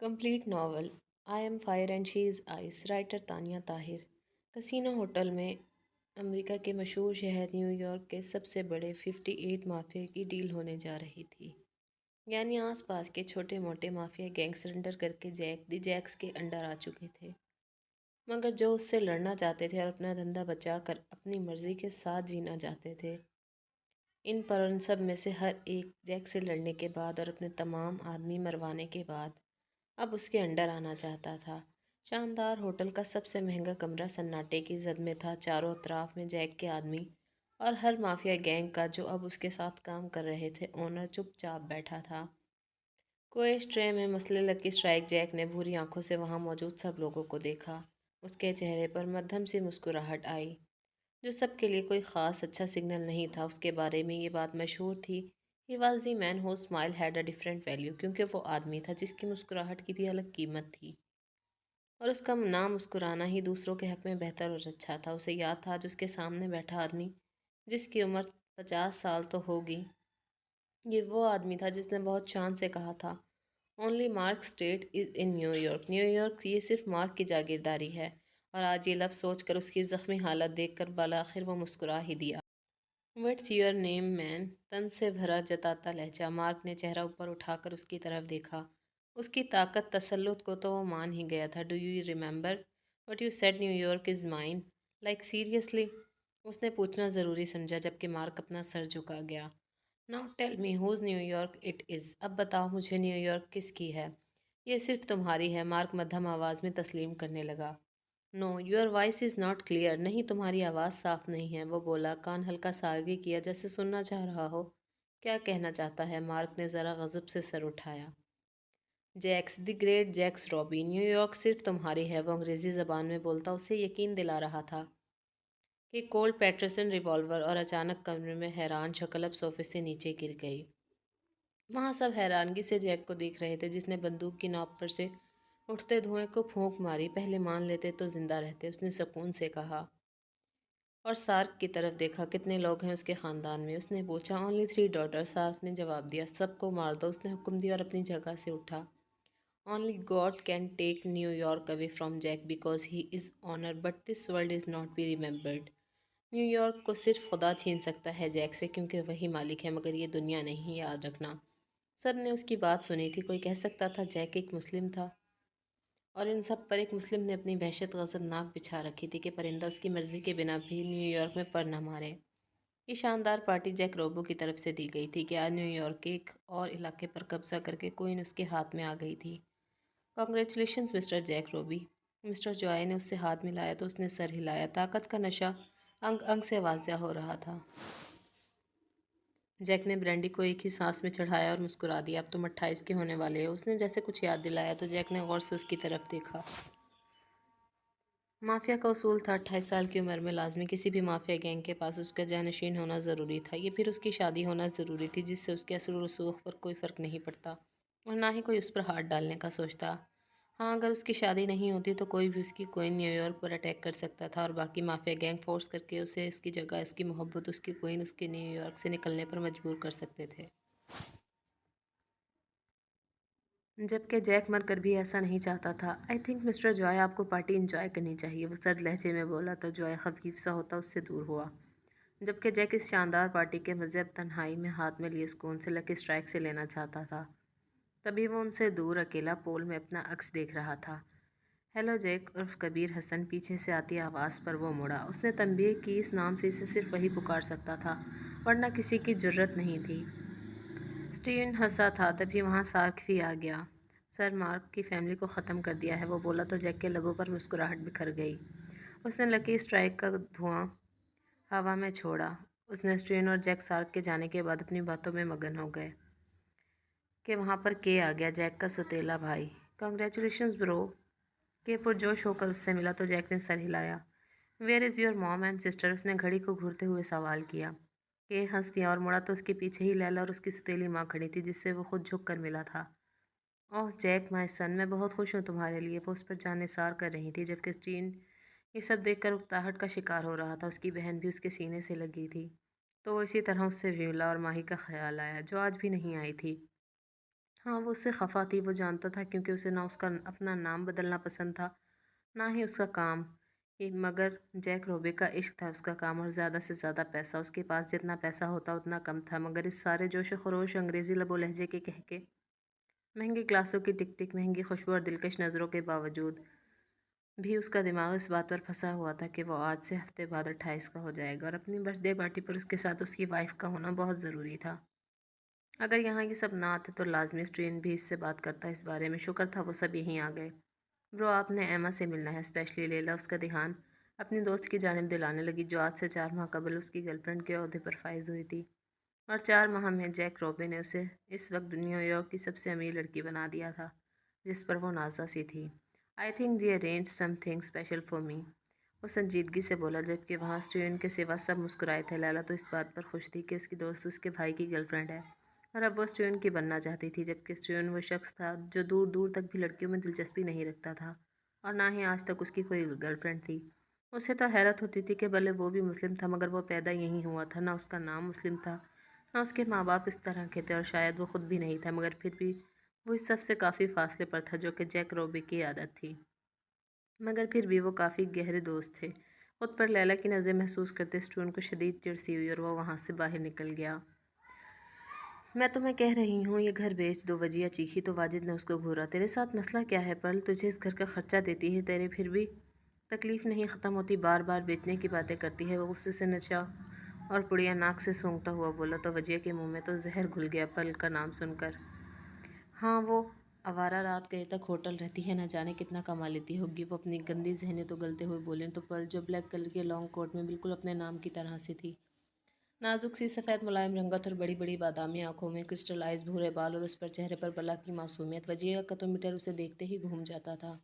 Complete novel I am fire and she is ice writer Tania Tahir. Casino hotel में America के मशहूर शहर New York के सबसे बड़े 58 माफिया की डील होने जा रही थी। यानी आसपास के छोटे मोटे माफिया गैंग सरेंडर करके जैक दी जैक्स के अंडर आ चुके थे, मगर जो उससे लड़ना चाहते थे और अपना धंधा बचा कर अपनी मर्जी के साथ जीना चाहते थे, इन पर उन सब में से हर एक जैक से लड़ने के बाद और अपने तमाम आदमी मरवाने के बाद अब उसके अंडर आना चाहता था। शानदार होटल का सबसे महंगा कमरा सन्नाटे की जद में था। चारों अतराफ में जैक के आदमी और हर माफिया गैंग का जो अब उसके साथ काम कर रहे थे ओनर चुपचाप बैठा था। कोई ट्रे में मसले लकी स्ट्राइक जैक ने भूरी आंखों से वहां मौजूद सब लोगों को देखा। उसके चेहरे पर मध्यम सी मुस्कुराहट आई, जो सबके लिए कोई ख़ास अच्छा सिग्नल नहीं था। उसके बारे में ये बात मशहूर थी, ही वॉज दी मैन हो smile had a different value, क्योंकि वो आदमी था जिसकी मुस्कुराहट की भी अलग कीमत थी और उसका ना मुस्कुराना ही दूसरों के हक़ में बेहतर और अच्छा था। उसे याद था आज उसके सामने बैठा आदमी, जिसकी उम्र 50 साल तो होगी, ये वो आदमी था जिसने बहुत शान से कहा था, only mark state is in New York, New York ये सिर्फ मार्क की जागीरदारी है। और आज ये लफ्ज़ सोच कर उसकी ज़ख्मी हालत देख कर बालाखिर वो मुस्कुरा ही दिया। व्हाट्स योर नेम मैन, तन से भरा जताता लहजा। मार्क ने चेहरा ऊपर उठाकर उसकी तरफ देखा। उसकी ताकत तसल्लुत को तो वो मान ही गया था। Do you remember what you said New York is mine, like seriously, उसने पूछना ज़रूरी समझा, जबकि मार्क अपना सर झुका गया। Now tell me whose New York it is, अब बताओ मुझे न्यूयॉर्क किसकी है। ये सिर्फ तुम्हारी है, मार्क मध्यम आवाज़ में तस्लीम करने लगा। Know your voice is not clear, नहीं तुम्हारी आवाज़ साफ नहीं है, वो बोला, कान हल्का सा आगे किया जैसे सुनना चाह रहा हो। क्या कहना चाहता है? मार्क ने ज़रा गज़ब से सर उठाया। Jax the great Jax Robbie, New York सिर्फ तुम्हारी है, वो अंग्रेज़ी ज़बान में बोलता उसे यकीन दिला रहा था कि कोल्ट पैटरसन रिवॉल्वर, और अचानक कमरे में हैरान शक्ल अब सोफे से नीचे गिर गई। वहाँ सब हैरानगी से जैक को देख रहे थे, जिसने बंदूक की नोक पर से उठते धुएं को फूंक मारी। पहले मान लेते तो जिंदा रहते, उसने सुकून से कहा, और सार्क की तरफ देखा। कितने लोग हैं उसके ख़ानदान में? उसने पूछा। ओनली 3 डॉटर, सार्क ने जवाब दिया। सबको मार दो, उसने हुक्म दिया और अपनी जगह से उठा। Only God can take New York away from Jack because he is honour, but this world is not be remembered. New York को सिर्फ खुदा छीन सकता है जैक से, क्योंकि वही मालिक है, मगर ये दुनिया नहीं, याद रखना। सब ने उसकी बात सुनी थी। कोई कह सकता था जैक एक मुस्लिम था, और इन सब पर एक मुस्लिम ने अपनी वहशत गज़बनाक बिछा रखी थी कि परिंदा उसकी मर्ज़ी के बिना भी न्यूयॉर्क में पर न मारे। ये शानदार पार्टी जैक रोबो की तरफ से दी गई थी कि आज न्यूयॉर्क के एक और इलाके पर कब्जा करके कोइन उसके हाथ में आ गई थी। Congratulations mister Jack Robbie. Mister Joy ने उससे हाथ मिलाया तो उसने सर हिलाया। ताकत का नशा अंग अंग से वाज़िया हो रहा था। जैक ने ब्रांडी को एक ही सांस में चढ़ाया और मुस्कुरा दिया। अब तुम 28 के होने वाले हो, उसने जैसे कुछ याद दिलाया। तो जैक ने गौर से उसकी तरफ देखा। माफिया का उसूल था 28 साल की उम्र में लाजमी किसी भी माफिया गैंग के पास उसका जानशीन होना ज़रूरी था। ये फिर उसकी शादी होना ज़रूरी थी, जिससे उसके असर और रसूख पर कोई फ़र्क नहीं पड़ता और ना ही कोई उस पर हाथ डालने का सोचता। हाँ, अगर उसकी शादी नहीं होती तो कोई भी उसकी कोइन न्यूयॉर्क पर अटैक कर सकता था और बाकी माफिया गैंग फोर्स करके उसे इसकी जगह, इसकी मोहब्बत, उसकी कोइन उसके न्यूयॉर्क से निकलने पर मजबूर कर सकते थे। जबकि जैक मरकर भी ऐसा नहीं चाहता था। आई थिंक मिस्टर जॉय, आपको पार्टी इंजॉय करनी चाहिए, वो सर्द लहजे में बोला। तो जॉय खफीफ सा होता उससे दूर हुआ, जबकि जैक इस शानदार पार्टी के मज़े अब तन्हाई में हाथ में लिए सुकून से लकी स्ट्राइक से लेना चाहता था। तभी वो उनसे दूर अकेला पोल में अपना अक्स देख रहा था। हेलो जैक उर्फ कबीर हसन, पीछे से आती आवाज़ पर वो मुड़ा। उसने तंबीह की इस नाम से इसे सिर्फ वही पुकार सकता था, वरना किसी की जुर्रत नहीं थी। स्टीवन हंसा था, तभी वहाँ सार्क भी आ गया। सर, मार्क की फैमिली को ख़त्म कर दिया है, वो बोला। तो जैक के लबों पर मुस्कुराहट बिखर गई। उसने लकी स्ट्राइक का धुआं हवा में छोड़ा। उसने स्टीवन और जैक सार्क के जाने के बाद अपनी बातों में मगन हो गए कि वहाँ पर के आ गया, जैक का सौतेला भाई। कॉन्ग्रेचुलेशंस ब्रो, के पुरजोश होकर उससे मिला। तो जैक ने सर हिलाया। Where is your mom and sister, उसने घड़ी को घूरते हुए सवाल किया। के हंस दिया और मुड़ा तो उसके पीछे ही लैला और उसकी सौतेली माँ खड़ी थी, जिससे वो खुद झुक कर मिला था। ओह जैक माय सन, मैं बहुत खुश हूँ तुम्हारे लिए, वो उस पर जान निसार कर रही थी, जबकि स्टीन ये सब देखकर उकताहट का शिकार हो रहा था। उसकी बहन भी उसके सीने से लगी थी, तो वो इसी तरह उससे भी मिला और माही का ख्याल आया, जो आज भी नहीं आई थी। ہاں وہ اس سے خفا تھی، وہ جانتا تھا کیونکہ اسے نہ اس کا اپنا نام بدلنا پسند تھا نہ ہی اس کا کام، مگر جیک روبے کا عشق تھا اس کا کام اور زیادہ سے زیادہ پیسہ۔ اس کے پاس جتنا پیسہ ہوتا اتنا کم تھا، مگر اس سارے جوش و خروش، انگریزی لب و لہجے کے کہکے، مہنگی کلاسوں کی ٹک ٹک، مہنگی خوشبو اور دلکش نظروں کے باوجود بھی اس کا دماغ اس بات پر پھنسا ہوا تھا کہ وہ آج سے ہفتے بعد 28 کا ہو جائے گا اور اپنی برتھ ڈے پارٹی پر اس کے ساتھ اس کی وائف کا ہونا بہت ضروری تھا۔ اگر یہاں یہ سب نہ آتے تو لازمی اسٹرین بھی اس سے بات کرتا اس بارے میں۔ شکر تھا وہ سب یہیں آ گئے۔ برو آپ نے ایما سے ملنا ہے، اسپیشلی لیلا۔ اس کا دھیان اپنی دوست کی جانب دلانے لگی جو آج سے 4 ماہ قبل اس کی گرل فرینڈ کے عہدے پر فائز ہوئی تھی، اور 4 ماہ میں جیک روبے نے اسے اس وقت نیو یارک کی سب سے امیر لڑکی بنا دیا تھا جس پر وہ نازا سی تھی۔ I think the arrange some thing special for me, وہ سنجیدگی سے بولا جبکہ وہاں اسٹیون کے سوا سب مسکرائے تھے۔ لیلا تو اس بات پر خوش تھی کہ اس کی دوست اس کے بھائی کی گرل فرینڈ ہے اور اب وہ اسٹیون کی بننا چاہتی تھی، جبکہ اسٹیون وہ شخص تھا جو دور دور تک بھی لڑکیوں میں دلچسپی نہیں رکھتا تھا اور نہ ہی آج تک اس کی کوئی گرل فرینڈ تھی۔ اسے تو حیرت ہوتی تھی کہ بھلے وہ بھی مسلم تھا مگر وہ پیدا یہیں ہوا تھا، نہ اس کا نام مسلم تھا نہ اس کے ماں باپ اس طرح کے تھے اور شاید وہ خود بھی نہیں تھا، مگر پھر بھی وہ اس سب سے کافی فاصلے پر تھا جو کہ جیک روبے کی عادت تھی، مگر پھر بھی وہ کافی گہرے دوست تھے۔ خود پر لیلا کی نظریں محسوس کرتے اسٹیون کو شدید چڑ سی ہوئی اور وہ وہاں سے باہر نکل گیا۔ میں تمہیں کہہ رہی ہوں یہ گھر بیچ دو، وجیہہ چیخی تو واجد نے اس کو گھورا۔ تیرے ساتھ مسئلہ کیا ہے پرل؟ تجھے اس گھر کا خرچہ دیتی ہے، تیرے پھر بھی تکلیف نہیں ختم ہوتی، بار بار بیچنے کی باتیں کرتی ہے۔ وہ غصے سے نچا اور پڑیاں ناک سے سونگھتا ہوا بولا تو وجیہہ کے منہ میں تو زہر گھل گیا پرل کا نام سن کر۔ ہاں وہ آوارہ رات گئے تک ہوٹل رہتی ہے، نہ جانے کتنا کما لیتی ہوگی۔ وہ اپنی گندی ذہنیں تو گلتے ہوئے بولیں تو پرل جو بلیک کلر کے لانگ کوٹ میں بالکل اپنے نام کی طرح سے تھی، نازک سی سفید ملائم رنگت اور بڑی بڑی بادامی آنکھوں میں کرسٹلائز بھورے بال اور اس پر چہرے پر بلا کی معصومیت، وجیہہ کا تو میٹر اسے دیکھتے ہی گھوم جاتا تھا۔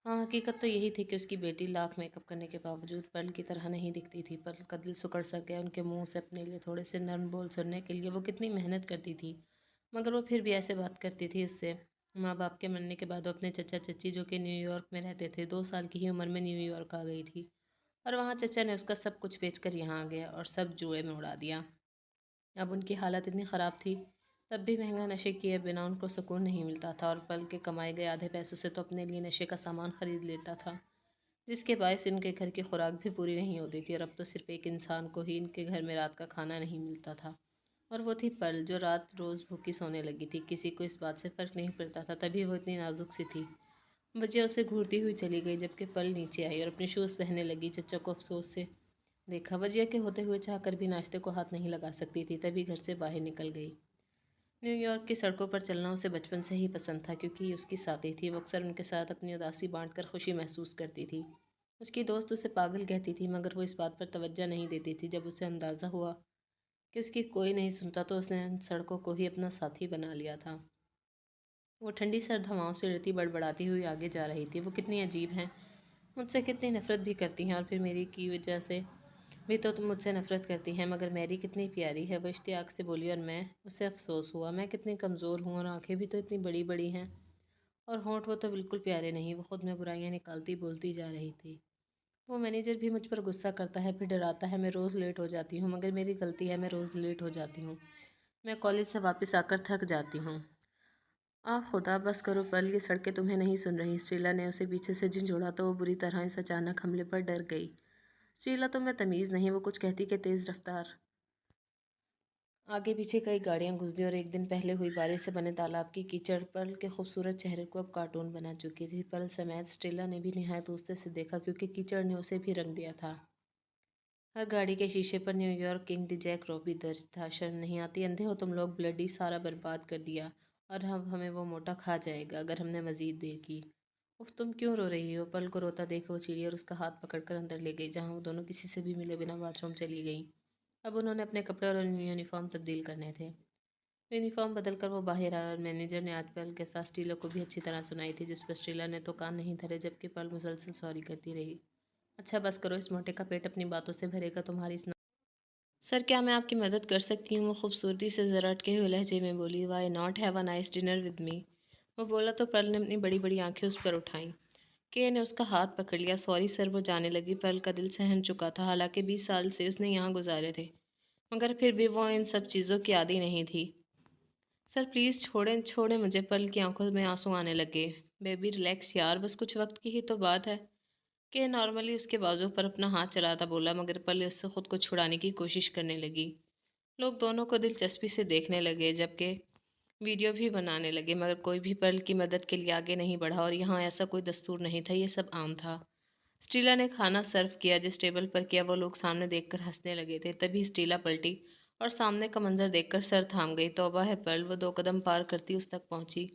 ہاں حقیقت تو یہی تھی کہ اس کی بیٹی لاکھ میک اپ کرنے کے باوجود پرل کی طرح نہیں دکھتی تھی۔ پرل کا دل سکڑ سا گیا ان کے منہ سے اپنے لیے تھوڑے سے نرم بول سننے کے لیے۔ وہ کتنی محنت کرتی تھی مگر وہ پھر بھی ایسے بات کرتی تھی اس سے۔ ماں باپ کے مرنے کے بعد وہ اپنے چچا چچی جو کہ نیو یارک میں رہتے تھے 2 سال کی ہی عمر میں نیو یارک آ گئی تھی، اور وہاں چچا نے اس کا سب کچھ بیچ کر یہاں آ گیا اور سب جوئے میں اڑا دیا۔ اب ان کی حالت اتنی خراب تھی تب بھی مہنگا نشے کیے بنا ان کو سکون نہیں ملتا تھا، اور پل کے کمائے گئے آدھے پیسوں سے تو اپنے لیے نشے کا سامان خرید لیتا تھا جس کے باعث ان کے گھر کی خوراک بھی پوری نہیں ہوتی تھی، اور اب تو صرف ایک انسان کو ہی ان کے گھر میں رات کا کھانا نہیں ملتا تھا، اور وہ تھی پرل جو رات روز بھوکی سونے لگی تھی۔ کسی کو اس بات سے فرق نہیں پڑتا تھا، تبھی وہ اتنی نازک سی تھی۔ وجہ اسے گھورتی ہوئی چلی گئی جبکہ پرل نیچے آئی اور اپنے شوز پہننے لگی۔ چچا کو افسوس سے دیکھا، وجہ کے ہوتے ہوئے چاہ کر بھی ناشتے کو ہاتھ نہیں لگا سکتی تھی، تبھی گھر سے باہر نکل گئی۔ نیو یارک کی سڑکوں پر چلنا اسے بچپن سے ہی پسند تھا کیونکہ یہ اس کی ساتھی تھی۔ وہ اکثر ان کے ساتھ اپنی اداسی بانٹ کر خوشی محسوس کرتی تھی۔ اس کی دوست اسے پاگل کہتی تھی مگر وہ اس بات پر توجہ نہیں دیتی تھی۔ جب اسے اندازہ ہوا کہ اس کی کوئی نہیں سنتا تو اس نے ان سڑکوں کو ہی اپنا ساتھی بنا لیا تھا۔ وہ ٹھنڈی سرد ہواؤں سے رتی بڑبڑاتی ہوئی آگے جا رہی تھی۔ وہ کتنی عجیب ہیں، مجھ سے کتنی نفرت بھی کرتی ہیں اور پھر میری کی وجہ سے بھی تو تم مجھ سے نفرت کرتی ہیں، مگر میری کتنی پیاری ہے، وہ اشتیاق سے بولی، اور میں اسے افسوس ہوا میں کتنی کمزور ہوں اور آنکھیں بھی تو اتنی بڑی بڑی ہیں اور ہونٹ وہ تو بالکل پیارے نہیں۔ وہ خود میں برائیاں نکالتی بولتی جا رہی تھی۔ وہ مینیجر بھی مجھ پر غصہ کرتا ہے، پھر ڈراتا ہے، میں روز لیٹ ہو جاتی ہوں، مگر میری غلطی ہے، میں روز لیٹ ہو جاتی ہوں، میں کالج سے واپس آ کر تھک جاتی ہوں۔ خدا بس کرو پرل، یہ سڑکیں تمہیں نہیں سن رہی۔ اسٹیلا نے اسے پیچھے سے جھنجھوڑا تو وہ بری طرح اس اچانک حملے پر ڈر گئی۔ اسٹیلا تمہیں تمیز نہیں، وہ کچھ کہتی کہ تیز رفتار آگے پیچھے کئی گاڑیاں گزری اور ایک دن پہلے ہوئی بارش سے بنے تالاب کی کیچڑ پرل کے خوبصورت چہرے کو اب کارٹون بنا چکی تھی۔ پرل سمیت اسٹیلا نے بھی نہایت غصے سے دیکھا کیونکہ کیچڑ نے اسے بھی رنگ دیا تھا۔ ہر گاڑی کے شیشے پر نیو یارک کنگ دی جیک روبی درج تھا۔ شرم نہیں آتی، اندھے ہو تم لوگ، بلڈی سارا برباد کر دیا اور اب ہمیں وہ موٹا کھا جائے گا اگر ہم نے مزید دیر کی۔ اف تم کیوں رو رہی ہو؟ پرل کو روتا دیکھ وہ چیڑی اور اس کا ہاتھ پکڑ کر اندر لے گئی جہاں وہ دونوں کسی سے بھی ملے بنا باتھ روم چلی گئیں۔ اب انہوں نے اپنے کپڑے اور یونیفارم تبدیل کرنے تھے۔ یونیفارم بدل کر وہ باہر آیا اور مینیجر نے آج پرل کے ساتھ اسٹیلا کو بھی اچھی طرح سنائی تھی جس پر اسٹیلا نے تو کان نہیں دھرے جبکہ پرل مسلسل سوری کرتی رہی۔ اچھا بس کرو، اس موٹے کا پیٹ اپنی باتوں سے بھرے گا، تمہاری اس سر کیا میں آپ کی مدد کر سکتی ہوں؟ وہ خوبصورتی سے ذرا اٹکے ہوئے لہجے میں بولی۔ Why not have a nice dinner with me? وہ بولا تو پرل نے اپنی بڑی بڑی آنکھیں اس پر اٹھائیں۔ کے نے اس کا ہاتھ پکڑ لیا۔ سوری سر، وہ جانے لگی۔ پرل کا دل سہم چکا تھا، حالانکہ 20 سال سے اس نے یہاں گزارے تھے مگر پھر بھی وہ ان سب چیزوں کی عادی نہیں تھی۔ सर प्लीज़ छोड़ें छोड़ें मुझे। पर्ल की आंखों में आंसू आने लगे। बेबी रिलैक्स यार, बस कुछ वक्त की ही तो बात है। कि नॉर्मली उसके बाजू पर अपना हाथ चलाता बोला, मगर पर्ल उससे खुद को छुड़ाने की कोशिश करने लगी। लोग दोनों को दिलचस्पी से देखने लगे, जबकि वीडियो भी बनाने लगे, मगर कोई भी पर्ल की मदद के लिए आगे नहीं बढ़ा। और यहाँ ऐसा कोई दस्तूर नहीं था, ये सब आम था। स्टीला ने खाना सर्व किया। जिस टेबल पर किया वो लोग सामने देखकर हंसने लगे थे। तभी स्टीला पलटी और सामने का मंजर देखकर सर थाम गई। तौबा है पर्ल, वो 2 कदम पार करती उस तक पहुंची।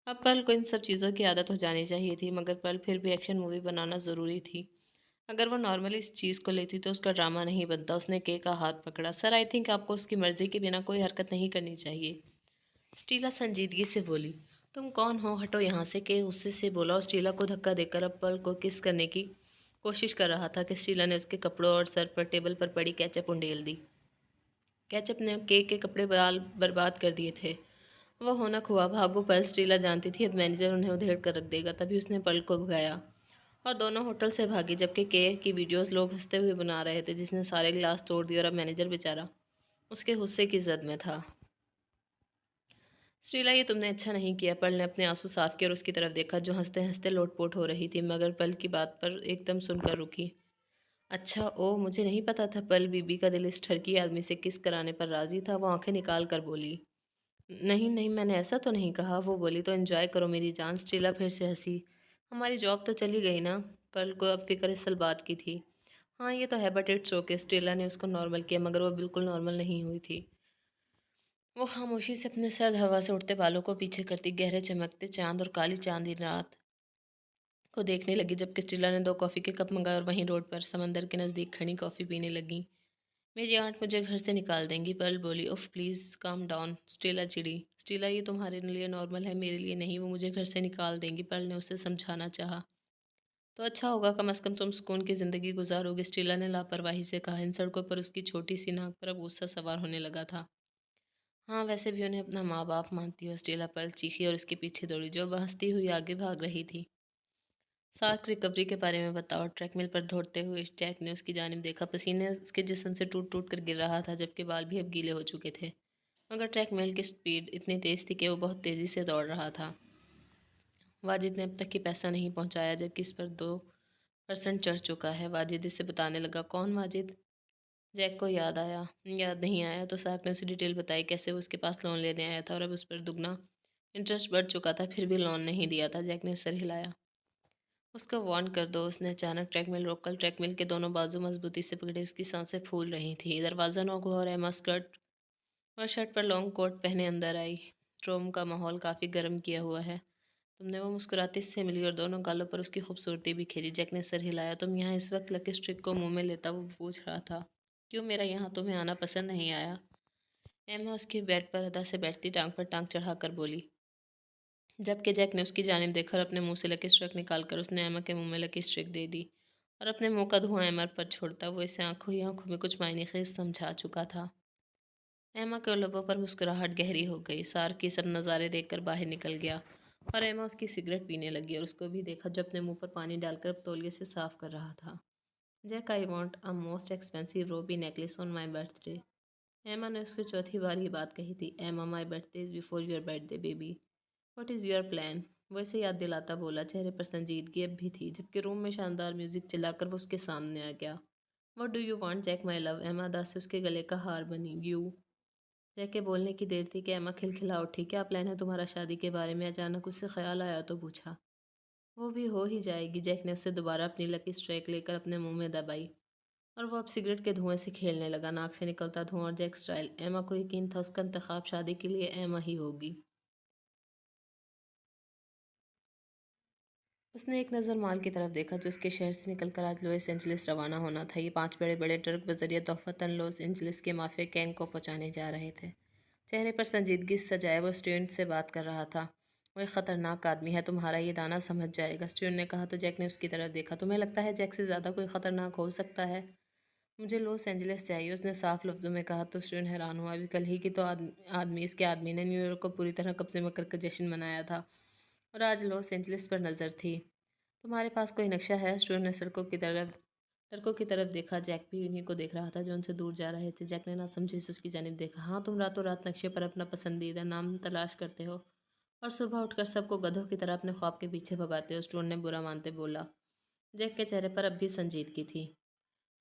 अब पर्ल को इन सब चीज़ों की आदत हो जानी चाहिए थी, मगर पर्ल फिर भी एक्शन मूवी बनाना ज़रूरी थी। अगर वो नॉर्मली इस चीज़ को लेती तो उसका ड्रामा नहीं बनता। उसने के का हाथ पकड़ा। सर आई थिंक आपको उसकी मर्ज़ी के बिना कोई हरकत नहीं करनी चाहिए। स्टीला संजीदगी से बोली। तुम कौन हो, हटो यहाँ से, के गुस्से से बोला और स्टीला को धक्का देकर अब पर्ल को किस करने की कोशिश कर रहा था कि स्टीला ने उसके कपड़ों और सर पर टेबल पर पड़ी केचप उंडेल दी। केचप ने केक के कपड़े बाल बर्बाद कर दिए थे। वह होनक हुआ। भागो पर्ल, स्टीला जानती थी अब मैनेजर उन्हें उधेड़ कर रख देगा। तभी उसने पर्ल को भगाया और दोनों होटल से भागी, जबकि के की वीडियोस लोग हंसते हुए बना रहे थे, जिसने सारे गिलास तोड़ दिए और अब मैनेजर बेचारा उसके गुस्से की जद में था। श्रीला, ये तुमने अच्छा नहीं किया। पर्ल ने अपने आंसू साफ किए और उसकी तरफ देखा, जो हंसते हंसते लोटपोट हो रही थी, मगर पर्ल की बात पर एकदम सुनकर रुकी। अच्छा, ओ मुझे नहीं पता था। पर्ल बीबी का दिल इस ठरकी आदमी से किस कराने पर राजी था। वो आंखें निकाल कर बोली, नहीं नहीं, मैंने ऐसा तो नहीं कहा। वो बोली, तो एंजॉय करो मेरी जान। स्टीला फिर से हंसी। हमारी जॉब तो चली गई ना। पर्ल को अब फिक्र इस बात की थी। हाँ ये तो है, बट इट्स ओके। स्टीला ने उसको नॉर्मल किया, मगर वो बिल्कुल नॉर्मल नहीं हुई थी। वो खामोशी से अपने सर्द हवा से उड़ते बालों को पीछे करती गहरे चमकते चांद और काली चांदी रात को देखने लगी, जबकि स्टीला ने 2 कॉफ़ी के कप मंगाए और वहीं रोड पर समंदर के नज़दीक खड़ी कॉफ़ी पीने लगी। मेरी आंट मुझे घर से निकाल देंगी। पर्ल बोली। उफ प्लीज़ काम डाउन। स्टीला चिड़ी। स्टीला, ये तुम्हारे लिए नॉर्मल है, मेरे लिए नहीं। वो मुझे घर से निकाल देंगी। पर्ल ने उसे समझाना चाहा। तो अच्छा होगा, कम से कम तुम सुकून की ज़िंदगी गुजारोगे। स्टीला ने लापरवाही से कहा। इन सड़कों पर उसकी छोटी सी नाक पर अब गुस्सा सवार होने लगा था। हाँ वैसे भी उन्हें अपना माँ बाप मानती हो। स्टेला पर्ल चीखी और उसके पीछे दौड़ी, जो वह हंसती हुई आगे भाग रही थी। सार्क रिकवरी के बारे में बताओ। ट्रैकमिल पर दौड़ते हुए जैक ने उसकी जानिब देखा। पसीने उसके जिस्म से टूट टूट कर गिर रहा था, जबकि बाल भी अब गीले हो चुके थे। मगर ट्रैकमिल की स्पीड इतनी तेज़ थी कि वो बहुत तेज़ी से दौड़ रहा था। वाजिद ने अब तक ही पैसा नहीं पहुंचाया, जबकि इस पर 2% चढ़ चुका है। वाजिद इसे बताने लगा। कौन वाजिद? जैक को याद नहीं आया तो साहब ने उसे डिटेल बताई, कैसे वो उसके पास लोन लेने आया था और अब उस पर दुगना इंटरेस्ट बढ़ चुका था, फिर भी लोन नहीं दिया था। जैक ने सर हिलाया। उसको वार्न कर दो। उसने अचानक ट्रैकमिल रोककर ट्रैकमिल के दोनों बाजू मजबूती से पकड़े। उसकी सांसें फूल रही थी। दरवाज़ा नॉक हुआ और एमा स्कर्ट और शर्ट पर लॉन्ग कोट पहने अंदर आई। रोम का माहौल काफ़ी गर्म किया हुआ है। तुमने वो मुस्कुराती से मिली और दोनों गालों पर उसकी खूबसूरती बिखेरी। जैक ने सर हिलाया। तुम यहाँ इस वक्त? लकी स्ट्रिक को मुंह में लेता वो पूछ रहा था। क्यों, मेरा यहाँ तुम्हें आना पसंद नहीं आया? एमा उसके बेड पर अदा से बैठती टांग पर टांग चढ़ाकर बोली, जबकि जैक ने उसकी जानिब देखा और अपने मुंह से लकी स्ट्रिक निकालकर उसने एमा के मुंह में लकी स्ट्रिक दे दी और अपने मुंह का धुआं एमा पर छोड़ता वो इसे आंखों ही आंखों में कुछ मायने खेज समझा चुका था। एमा के लबों पर मुस्कुराहट गहरी हो गई। सार की सब नज़ारे देखकर बाहर निकल गया और एमा उसकी सिगरेट पीने लगी और उसको भी देखा, जो अपने मुंह पर पानी डालकर अब तौलिए से साफ कर रहा था। Jack, I want a most expensive ruby necklace on my birthday. Emma ने उसको चौथी बार ये बात कही थी। एमा, my birthday is before your birthday baby. What is your plan? वैसे याद दिलाता बोला। चेहरे पर संजीदगी अब भी थी, जबकि रूम में शानदार म्यूजिक चलाकर वो उसके सामने आ गया। What do you want Jack my love? Emma दास से उसके गले का हार बनी। यू। जैक के बोलने की देर थी कि एमा खिलखिला उठी। क्या प्लान है तुम्हारा शादी के बारे में? अचानक उससे ख्याल आया तो पूछा। वो भी हो ही जाएगी। जैक ने उसे दोबारा अपनी लकी स्ट्राइक लेकर अपने मुंह में दबाई और वो अब सिगरेट के धुएं से खेलने लगा। नाक से निकलता धुआं और जैक स्टाइल। एमा को यकीन था उसका इंतखाब शादी के लिए एमा ही होगी। उसने एक नज़र माल की तरफ देखा, जो उसके शहर से निकलकर आज लॉस एंजलिस रवाना होना था। ये 5 बड़े-बड़े ट्रक बजरिया तोहफतन लॉस एंजलिस के माफिया गैंग को पहुंचाने जा रहे थे। चेहरे पर संजीदगी सजाए वो स्टूडेंट से बात कर रहा था। वो एक ख़तरनाक आदमी है, तुम्हारा ये दाना समझ जाएगा, स्टूडेंट ने कहा। तो जैक ने उसकी तरफ देखा। तुम्हें लगता है जैक से ज़्यादा कोई ख़तरनाक हो सकता है? मुझे लॉस एंजलिस चाहिए, उसने साफ लफ्ज़ों में कहा। तो स्टूडेंट हैरान हुआ। अभी कल ही की तो इसके आदमी ने न्यूयॉर्क को पूरी तरह कब्जे में करके जश्न मनाया था और आज लॉस एंजलिस पर नज़र थी। तुम्हारे पास कोई नक्शा है? स्टूडेंट ने सड़कों की तरफ लड़कों की तरफ देखा। जैक भी उन्हीं को देख रहा था जो उनसे दूर जा रहे थे। जैक ने नासमझी से उसकी जानिब देखा। हाँ, तुम रातों रात नक्शे पर अपना पसंदीदा नाम तलाश करते हो और सुबह उठकर सबको गधों की तरह अपने ख्वाब के पीछे भगाते हो, स्टूडेंट ने बुरा मानते बोला। जैक के चेहरे पर अब भी संजीदगी थी।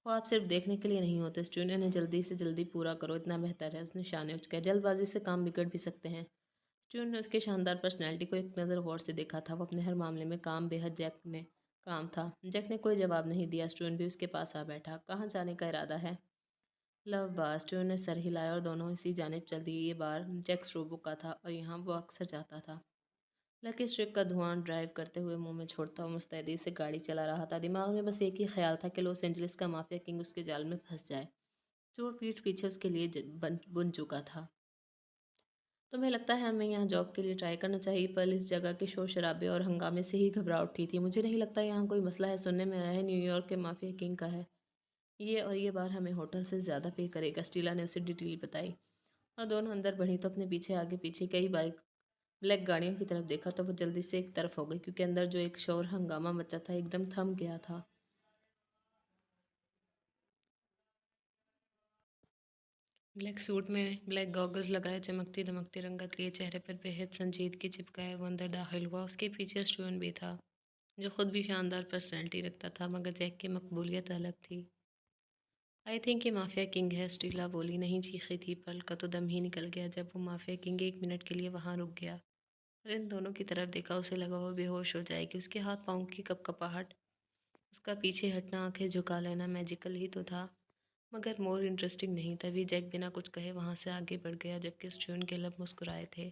ख्वाब सिर्फ देखने के लिए नहीं होते, स्टूडेंट ने जल्दी से जल्दी पूरा करो, इतना बेहतर है। उसने शाने उचकाए। जल्दबाजी से काम बिगड़ भी सकते हैं। स्टूडेंट ने उसके शानदार पर्सनैलिटी को एक नज़र गौर से देखा था। वो अपने हर मामले में काम बेहद जैक में काम था। जैक ने कोई जवाब नहीं दिया। स्टूडेंट भी उसके पास आ बैठा। कहाँ जाने का इरादा है? लव बार। स्टूडेंट ने सर हिलाया और दोनों इसी जानिब चल दिए। ये बार जैक स्ट्रोबो का था और यहाँ वो अक्सर जाता था। लकी स्ट्रिप का धुआं ड्राइव करते हुए मुंह में छोड़ता हुआ मुस्तैदी से गाड़ी चला रहा था। दिमाग में बस एक ही ख्याल था कि लॉस एंजलिस का माफिया किंग उसके जाल में फंस जाए, जो वो पीठ पीछे उसके लिए बुन चुका था। तुम्हें लगता है हमें यहाँ जॉब के लिए ट्राई करना चाहिए? पर इस जगह के शोर शराबे और हंगामे से ही घबराहट उठी थी। मुझे नहीं लगता यहाँ कोई मसला है। सुनने में आया है न्यूयॉर्क के माफिया किंग का है ये, और ये बार हमें होटल से ज़्यादा पे करेगा। स्टीला ने उसे डिटेल बताई और दोनों अंदर बढ़ी तो अपने पीछे आगे पीछे कई बाइक ब्लैक गाड़ियों की तरफ देखा तो वो जल्दी से एक तरफ हो गई, क्योंकि अंदर जो एक शोर हंगामा मचा था एकदम थम गया था। ब्लैक सूट में ब्लैक गॉगल्स लगाए, चमकती दमकती रंगत लिए, चेहरे पर बेहद संजीदगी चिपकाए वो अंदर दाखिल हुआ। उसके पीछे स्टूडेंट भी था, जो खुद भी शानदार पर्सनैलिटी रखता था, मगर जैक की मकबूलियत अलग थी। आई थिंक ये माफिया किंग है, स्टीला बोली। नहीं चीखी थी, पल का तो दम ही निकल गया जब वो माफिया किंग एक मिनट के लिए वहाँ रुक गया और इन दोनों की तरफ देखा। उसे लगा वो बेहोश हो जाएगी। उसके हाथ पाँव की कपकपाहट, उसका पीछे हटना, आंखें झुका लेना मैजिकल ही तो था, मगर मोर इंटरेस्टिंग नहीं। तभी जैक बिना कुछ कहे वहाँ से आगे बढ़ गया, जबकि स्टूडेंट के लब मुस्कुराए थे।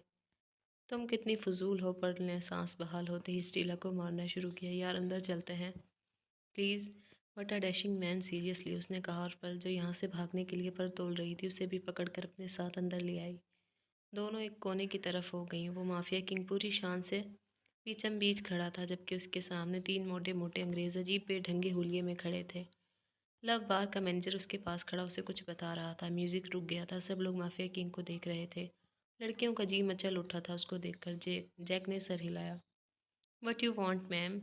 तुम कितनी फजूल हो। पढ़ लें। सांस बहाल होते ही स्टीला को मारना शुरू किया। यार अंदर चलते हैं please. But a dashing man, seriously, उसने कहा, और पल जो यहाँ से भागने के लिए पर तोल रही थी उसे भी पकड़कर अपने साथ अंदर ले आई। दोनों एक कोने की तरफ हो गईं। वो माफिया किंग पूरी शान से बीचम बीच खड़ा था, जबकि उसके सामने तीन मोटे मोटे अंग्रेज़ अजीब बेढंगे हुलिये में खड़े थे। लव बार का मैनेजर उसके पास खड़ा उसे कुछ बता रहा था। म्यूजिक रुक गया था। सब लोग माफिया किंग को देख रहे थे। लड़कियों का जी मचल उठा था उसको देखकर। जैक ने सर हिलाया। What you want ma'am?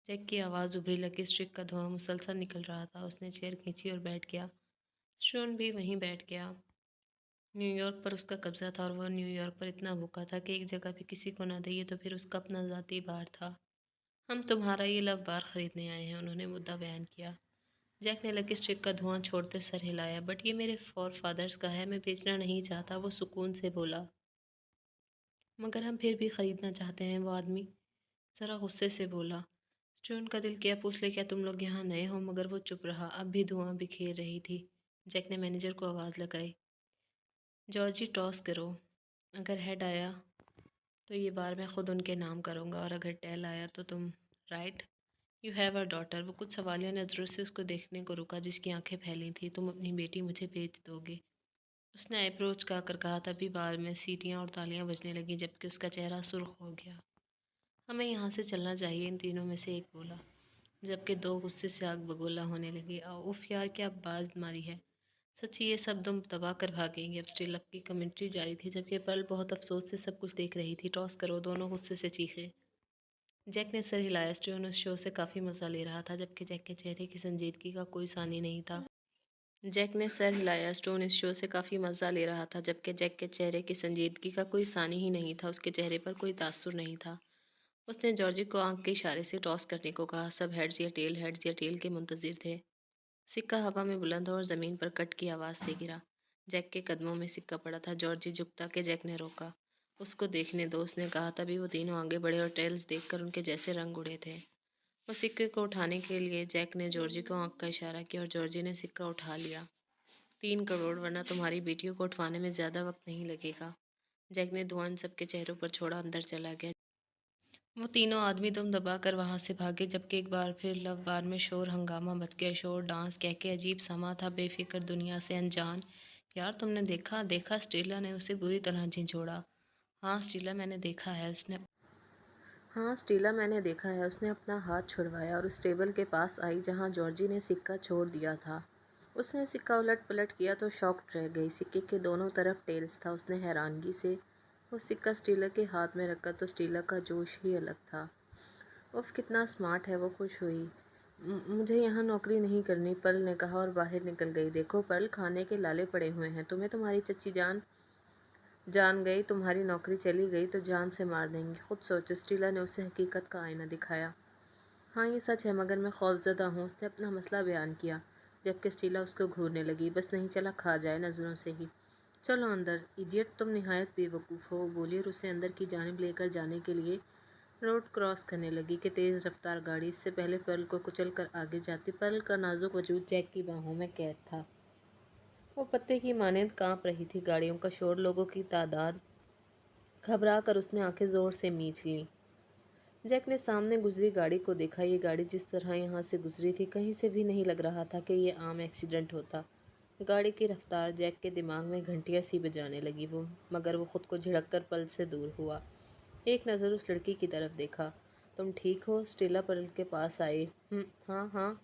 Jack की आवाज़ उभरी। लकी स्ट्रिक का धुआं मुसलसल निकल रहा था। उसने चेयर खींची और बैठ गया। शोन भी वहीं बैठ गया। न्यूयॉर्क पर उसका कब्जा था और वह न्यूयॉर्क पर इतना भूखा था कि एक जगह भी किसी को ना दे, तो फिर उसका अपना ज़ाती बार था। हम तुम्हारा ये लव बार खरीदने आए हैं, उन्होंने मुद्दा बयान किया। जैक ने लकी स्ट्रिक का धुआं छोड़ते सर हिलाया। बट ये मेरे फॉर फादर्स का है, मैं बेचना नहीं चाहता, वो सुकून से बोला। मगर हम फिर भी ख़रीदना चाहते हैं, वो आदमी ज़रा गुस्से से बोला। स्टूडेंट का दिल किया पूछ ले क्या तुम लोग यहाँ नए हो, मगर वो चुप रहा। अब भी धुआं बिखेर रही थी। जैक ने मैनेजर को आवाज़ लगाई। जॉर्जी, टॉस करो। अगर हेड आया तो ये बार मैं ख़ुद उनके नाम करूँगा, और अगर टेल आया तो तुम। Right, you have a daughter. वो कुछ सवालिया नज़रों से उसको देखने को रुका, जिसकी आंखें फैली थीं। तुम अपनी बेटी मुझे भेज दोगे? उसने अप्रोच का कर कहा। तभी बार में सीटियाँ और तालियां बजने लगीं, जबकि उसका चेहरा सुर्ख हो गया। हमें यहाँ से चलना चाहिए, इन तीनों में से एक बोला, जबकि दो गुस्से से आग बगोला होने लगी। उफ यार, क्या बाज मारी है। सच्ची ये सब तुम दबा कर भागेंगे। अब स्टीलक की कमेंट्री जारी थी, जबकि पर्ल बहुत अफसोस से सब कुछ देख रही थी। टॉस करो, दोनों गुस्से से चीखे। जैक ने सर हिलाया। स्टून उस शो से काफ़ी मज़ा ले रहा था, जबकि जैक के चेहरे की संजीदगी का कोई सानी नहीं था। जैक ने सर हिलाया। स्टोन इस शो से काफ़ी मज़ा ले रहा था, जबकि जैक के चेहरे की संजीदगी का कोई सानी ही नहीं था। उसके चेहरे पर कोई तासुर नहीं था। उसने जॉर्जी को आंख के इशारे से टॉस करने को कहा। सब हेड्स या टेल के मुंतजिर थे। सिक्का हवा में बुलंद और ज़मीन पर कट की आवाज़ से गिरा। जैक के कदमों में सिक्का पड़ा था। जॉर्जी झुकता के जैक ने रोका। उसको देखने दो, उसने कहा। तभी वो तीनों आगे बढ़े और टेल्स देखकर उनके जैसे रंग उड़े थे। वो सिक्के को उठाने के लिए जैक ने जॉर्जी को आंख का इशारा किया और जॉर्जी ने सिक्का उठा लिया। 3 करोड़, वरना तुम्हारी बेटियों को उठवाने में ज़्यादा वक्त नहीं लगेगा। जैक ने धुआं सबके चेहरों पर छोड़ा, अंदर चला गया। वो तीनों आदमी दम दबा कर वहाँ से भागे, जबकि एक बार फिर लव बार में शोर हंगामा मच गया। शोर, डांस, कह के अजीब समा था, बेफिक्र, दुनिया से अनजान। यार तुमने देखा देखा, स्टीला ने उसे बुरी तरह झिंझोड़ा। हाँ स्टीला, मैंने देखा है। उसने अपना हाथ छुड़वाया और उस टेबल के पास आई जहाँ जॉर्जी ने सिक्का छोड़ दिया था। उसने सिक्का उलट पलट किया तो शॉक्ड रह गई। सिक्के के दोनों तरफ टेल्स था। उसने हैरानगी से वो सिक्का स्टीला के हाथ में रखा तो स्टीला का जोश ही अलग था। उफ, कितना स्मार्ट है, वो खुश हुई। मुझे यहाँ नौकरी नहीं करनी, पर्ल ने कहा और बाहर निकल गई। देखो पर्ल, खाने के लाले पड़े हुए हैं, तुम्हें तुम्हारी चच्ची जान जान गई, तुम्हारी नौकरी चली गई तो जान से मार देंगे। खुद सोचो। स्टीला ने उसे हकीकत का आईना दिखाया। हाँ ये सच है, मगर मैं खौफजदा हूँ। उसने अपना मसला बयान किया, जबकि स्टीला उसको घूरने लगी। बस नहीं चला, खा जाए नज़रों से ही। चलो अंदर। इडियट, तुम निहायत बेवकूफ़ हो, बोली और उसे अंदर की जानिब लेकर जाने के लिए रोड क्रॉस करने लगी कि तेज़ रफ्तार गाड़ी इससे पहले पर्ल को कुचल कर आगे जाती। पर्ल का नाजुक वजूद जैक की बाहों में कैद था। वो पत्ते की मानंद कांप रही थी। गाड़ियों का शोर, लोगों की तादाद। घबरा कर उसने आंखें ज़ोर से मींच लीं। जैक ने सामने गुजरी गाड़ी को देखा। ये गाड़ी जिस तरह यहाँ से गुजरी थी, कहीं से भी नहीं लग रहा था कि ये आम एक्सीडेंट होता। गाड़ी की रफ्तार जैक के दिमाग में घंटियाँ सी बजाने लगी। मगर वो खुद को झिड़क कर पर्ल से दूर हुआ। एक नज़र उस लड़की की तरफ देखा। तुम ठीक हो? स्टेला पर्ल के पास आई। हाँ हाँ।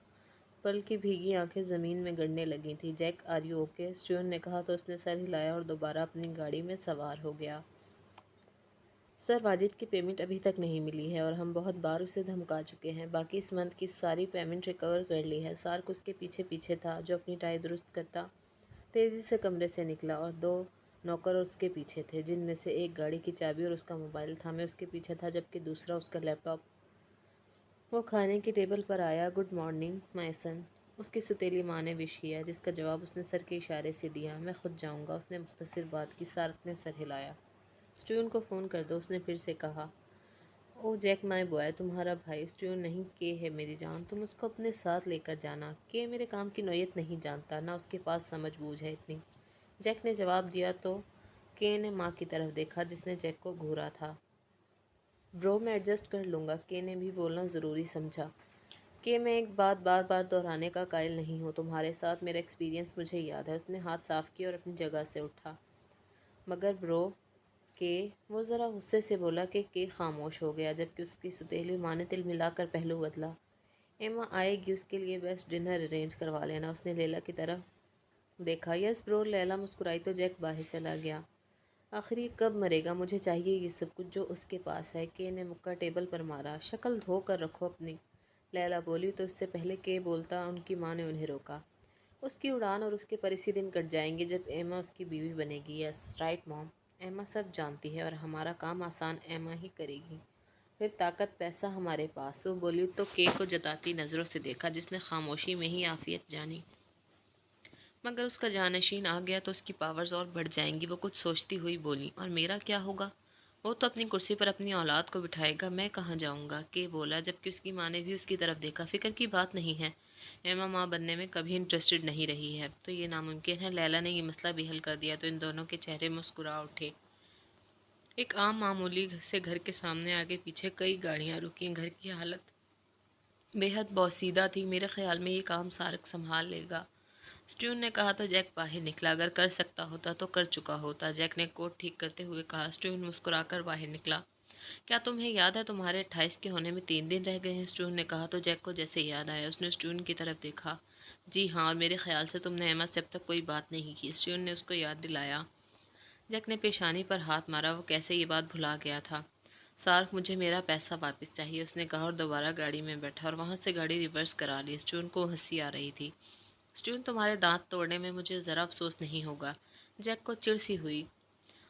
पर्ल की भीगी आंखें ज़मीन में गड़ने लगी थी। Jack, are you okay? Steven ने कहा तो उसने सर हिलाया और दोबारा अपनी गाड़ी में सवार हो गया। सर, वाजिद की पेमेंट अभी तक नहीं मिली है और हम बहुत बार उसे धमका चुके हैं। बाकी इस मंथ की सारी पेमेंट रिकवर कर ली है। सार्क उसके पीछे पीछे था, जो अपनी टाई दुरुस्त करता तेज़ी से कमरे से निकला, और दो नौकर उसके पीछे थे, जिनमें से एक गाड़ी की चाबी और उसका मोबाइल थामे उसके पीछे था, जबकि दूसरा उसका लैपटॉप। वो खाने की टेबल पर आया। गुड मॉर्निंग माय सन, उसकी सुतीली माँ ने विश किया, जिसका जवाब उसने सर के इशारे से दिया। मैं खुद जाऊँगा, उसने मुख्तसर बात की। सार्क ने सर हिलाया। स्टीवन को फ़ोन कर दो, उसने फिर से कहा। ओ जैक माय बॉय, तुम्हारा भाई। स्टीवन, नहीं, के है मेरी जान, तुम उसको अपने साथ लेकर जाना। के मेरे काम की नौयत नहीं जानता, ना उसके पास समझ बूझ है इतनी। जैक ने जवाब दिया तो के ने माँ की तरफ देखा, जिसने जैक को घूरा था। ब्रो, मैं एडजस्ट कर लूँगा, के ने भी बोलना ज़रूरी समझा। के मैं एक बात बार बार दोहराने का कायल नहीं हूँ, तुम्हारे साथ मेरा एक्सपीरियंस मुझे याद है। उसने हाथ साफ़ किया और अपनी जगह से उठा। मगर ब्रो, के, वो ज़रा गुस्से से बोला कि के खामोश हो गया, जबकि उसकी सुतीली माँ ने तिल मिलाकर पहलू बदला। एमा आएगी, उसके लिए बेस्ट डिनर अरेंज करवा लेना। उसने लैला की तरफ देखा। Yes bro. लैला मुस्कुराई तो जैक बाहर चला गया। आखिर कब मरेगा? मुझे चाहिए ये सब कुछ जो उसके पास है। के ने मुक्का टेबल पर मारा। शक्ल धो कर रखो अपनी, लैला बोली तो इससे पहले के बोलता उनकी माँ ने उन्हें रोका। उसकी उड़ान और उसके पर इसी दिन कट जाएंगे जब एमा उसकी बीवी बनेगी। यस राइट मॉम, एमा सब जानती है और हमारा काम आसान एमा ही करेगी। फिर ताकत पैसा हमारे पास, वो बोली तो के को जताती नज़रों से देखा, जिसने खामोशी में ही आफियत जानी। मगर उसका जानशीन आ गया तो उसकी पावर्स और बढ़ जाएंगी। वो कुछ सोचती हुई बोली, और मेरा क्या होगा? वो तो अपनी कुर्सी पर अपनी औलाद को बिठाएगा, मैं कहाँ जाऊँगा? के बोला, जबकि उसकी माँ ने भी उसकी तरफ देखा। फ़िक्र की बात नहीं है, एमा माँ बनने में कभी इंटरेस्टेड नहीं रही है, तो ये नामुमकिन है। लैला ने यह मसला भी हल कर दिया तो इन दोनों के चेहरे मुस्कुरा उठे। एक आम मामूली से घर के सामने आगे पीछे कई गाड़ियाँ रुकी। घर की हालत बेहद बोसीदा थी। मेरे ख्याल में ये काम सारक संभाल लेगा, स्टीवन ने कहा तो जैक बाहर निकला। अगर कर सकता होता तो कर चुका होता, जैक ने कोट ठीक करते हुए कहा। स्टीवन मुस्कुराकर बाहर निकला। क्या तुम्हें याद है तुम्हारे 28 के होने में 3 दिन रह गए हैं? स्टीवन ने कहा तो जैक को जैसे याद आया। उसने स्टीवन की तरफ देखा। जी हाँ, और मेरे ख्याल से तुमने एमा से अब तक कोई बात नहीं की, स्टीवन ने उसको याद दिलाया। जैक ने पेशानी पर हाथ मारा। वो कैसे ये बात भुला गया था। सार्क, मुझे मेरा पैसा वापस चाहिए, उसने कहा और दोबारा गाड़ी में बैठा और वहाँ से गाड़ी रिवर्स करा ली। स्टीवन को हंसी आ रही थी। स्टीवन, तुम्हारे दांत तोड़ने में मुझे ज़रा अफसोस नहीं होगा। जैक को चिढ़ सी हुई।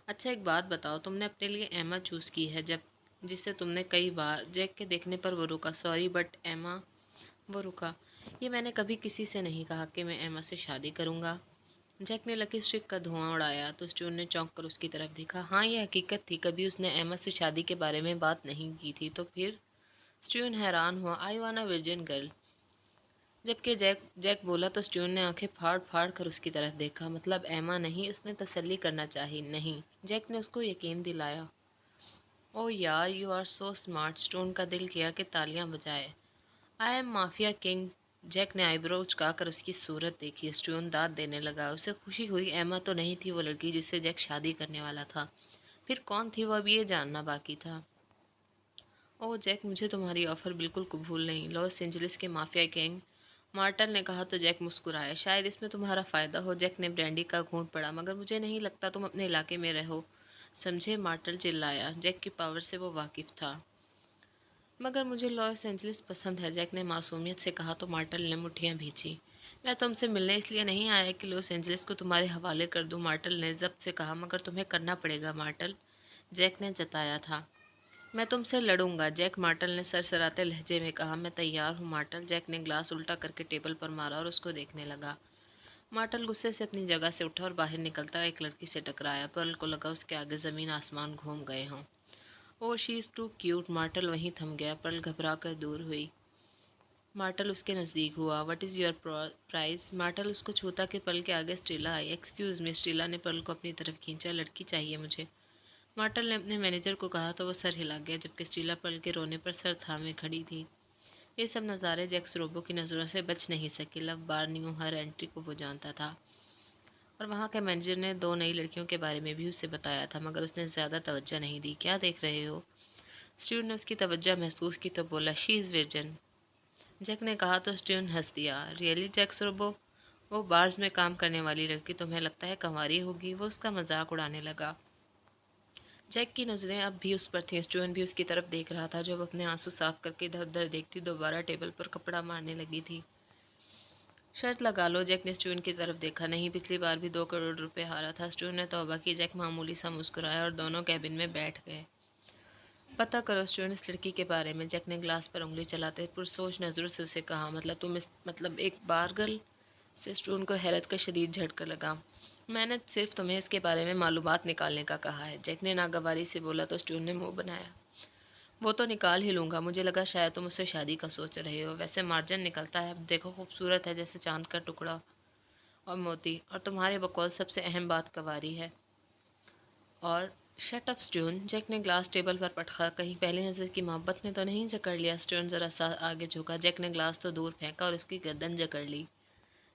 अच्छा एक बात बताओ, तुमने अपने लिए एमा चूज़ की है, जब जिसे तुमने कई बार। जैक के देखने पर वो रुका। सॉरी बट एमा। वो रुका। ये मैंने कभी किसी से नहीं कहा कि मैं एमा से शादी करूँगा। जैक ने लकी स्टिक का धुआं उड़ाया तो स्टीवन ने चौंक कर उसकी तरफ देखा। हाँ ये हकीकत थी, कभी उसने एमा से शादी के बारे में बात नहीं की थी। तो फिर? स्टीवन हैरान हुआ। आई वाना वर्जिन गर्ल। जबकि जैक जैक बोला तो स्टीवन ने आंखें फाड़ फाड़ कर उसकी तरफ देखा। मतलब एमा नहीं? उसने तसल्ली करना चाही। नहीं, जैक ने उसको यकीन दिलाया। ओ यार, you are so smart. Stone का दिल किया कि तालियां बजाए। I am mafia king. Jack ने आईब्रो उचकाकर उसकी सूरत देखी। स्टोन दाद देने लगा। उसे खुशी हुई एमा तो नहीं थी वो लड़की जिससे जैक शादी करने वाला था। फिर कौन थी वो, अब ये जानना बाकी था। ओह जैक, मुझे तुम्हारी ऑफ़र बिल्कुल कबूल नहीं। लॉस एंजलिस के माफिया किंग, मार्टल ने कहा तो जैक मुस्कुराया। शायद इसमें तुम्हारा फ़ायदा हो। जैक ने ब्रांडी का घूंट पड़ा। मगर मुझे नहीं लगता तुम अपने इलाके में रहो, समझे? मार्टल चिल्लाया। जैक की पावर से वो वाकिफ़ था। मगर मुझे लॉस एंजलिस पसंद है, जैक ने मासूमियत से कहा तो मार्टल ने मुट्ठियां भींची। मैं तुमसे मिलने इसलिए नहीं आया कि लॉस एंजलिस को तुम्हारे हवाले कर दूं, मार्टल ने जब्त से कहा। मगर तुम्हें करना पड़ेगा मार्टल, जैक ने जताया था। मैं तुमसे लड़ूंगा, जैक मार्टल ने सरसराते लहजे में कहा। मैं तैयार हूँ मार्टल, जैक ने ग्लास उल्टा करके टेबल पर मारा और उसको देखने लगा। मार्टल गुस्से से अपनी जगह से उठा और बाहर निकलता एक लड़की से टकराया। पर्ल को लगा उसके आगे ज़मीन आसमान घूम गए हों। Oh she is too cute, Martel वहीं थम गया। पर्ल घबरा कर दूर हुई। मार्टल उसके नज़दीक हुआ। What is your price, mortal उसको छूता कि पर्ल के आगे स्टीला आई। एक्सक्यूज़ मी, स्टीला ने पर्ल को अपनी तरफ खींचा। लड़की चाहिए मुझे, मार्टल ने अपने मैनेजर को कहा तो वो सर हिला गया, जबकि स्टीला पर्ल के रोने पर सर थामे खड़ी थी। ये सब नज़ारे जैक स्ट्रोबो की नज़रों से बच नहीं सके। लव बार न्यू हर एंट्री को वो जानता था, और वहाँ के मैनेजर ने दो नई लड़कियों के बारे में भी उसे बताया था, मगर उसने ज़्यादा तवज्जो नहीं दी। क्या देख रहे हो, स्टीवन ने उसकी तवज्जो महसूस की तो बोला, शी इज़ वर्जिन, जैक ने कहा तो स्टीवन हंस दिया। रियली जैक स्ट्रोबो, वो बार्स में काम करने वाली लड़की तुम्हें लगता है कंवारी होगी, वो उसका मजाक उड़ाने लगा। जैक की नज़रें अब भी उस पर थीं। स्टीवन भी उसकी तरफ देख रहा था, जो अब अपने आंसू साफ करके इधर उधर देखती दोबारा टेबल पर कपड़ा मारने लगी थी। शर्त लगा लो, जैक ने स्टीवन की तरफ देखा। नहीं, पिछली बार भी 2 करोड़ रुपए हारा था। स्टीवन ने तौबा की। जैक मामूली सा मुस्कुराया और दोनों कैबिन में बैठ गए। पता करो स्टीवन इस लड़की के बारे में, जैक ने ग्लास पर उंगली चलाते पुरसोच नज़रों से उसे कहा। मतलब एक बार गर्ल से स्टीवन को हैरत का शदीद झटका लगा। मैंने सिर्फ तुम्हें इसके बारे में मालूमात निकालने का कहा है, जैक ने नागवारी से बोला तो स्टीवन ने मुंह बनाया। वो तो निकाल ही लूँगा, मुझे लगा शायद तुम उससे शादी का सोच रहे हो। वैसे मार्जिन निकलता है, अब देखो खूबसूरत है जैसे चांद का टुकड़ा और मोती, और तुम्हारे बकौल सबसे अहम बात कवारी है। और शट अप स्टून, जैक ने ग्लास टेबल पर पटका। कहीं पहली नज़र की मोहब्बत ने तो नहीं जकड़ लिया। स्टून ज़रा सा आगे झुका। जैक ने ग्लास तो दूर फेंका और उसकी गर्दन जकड़ ली।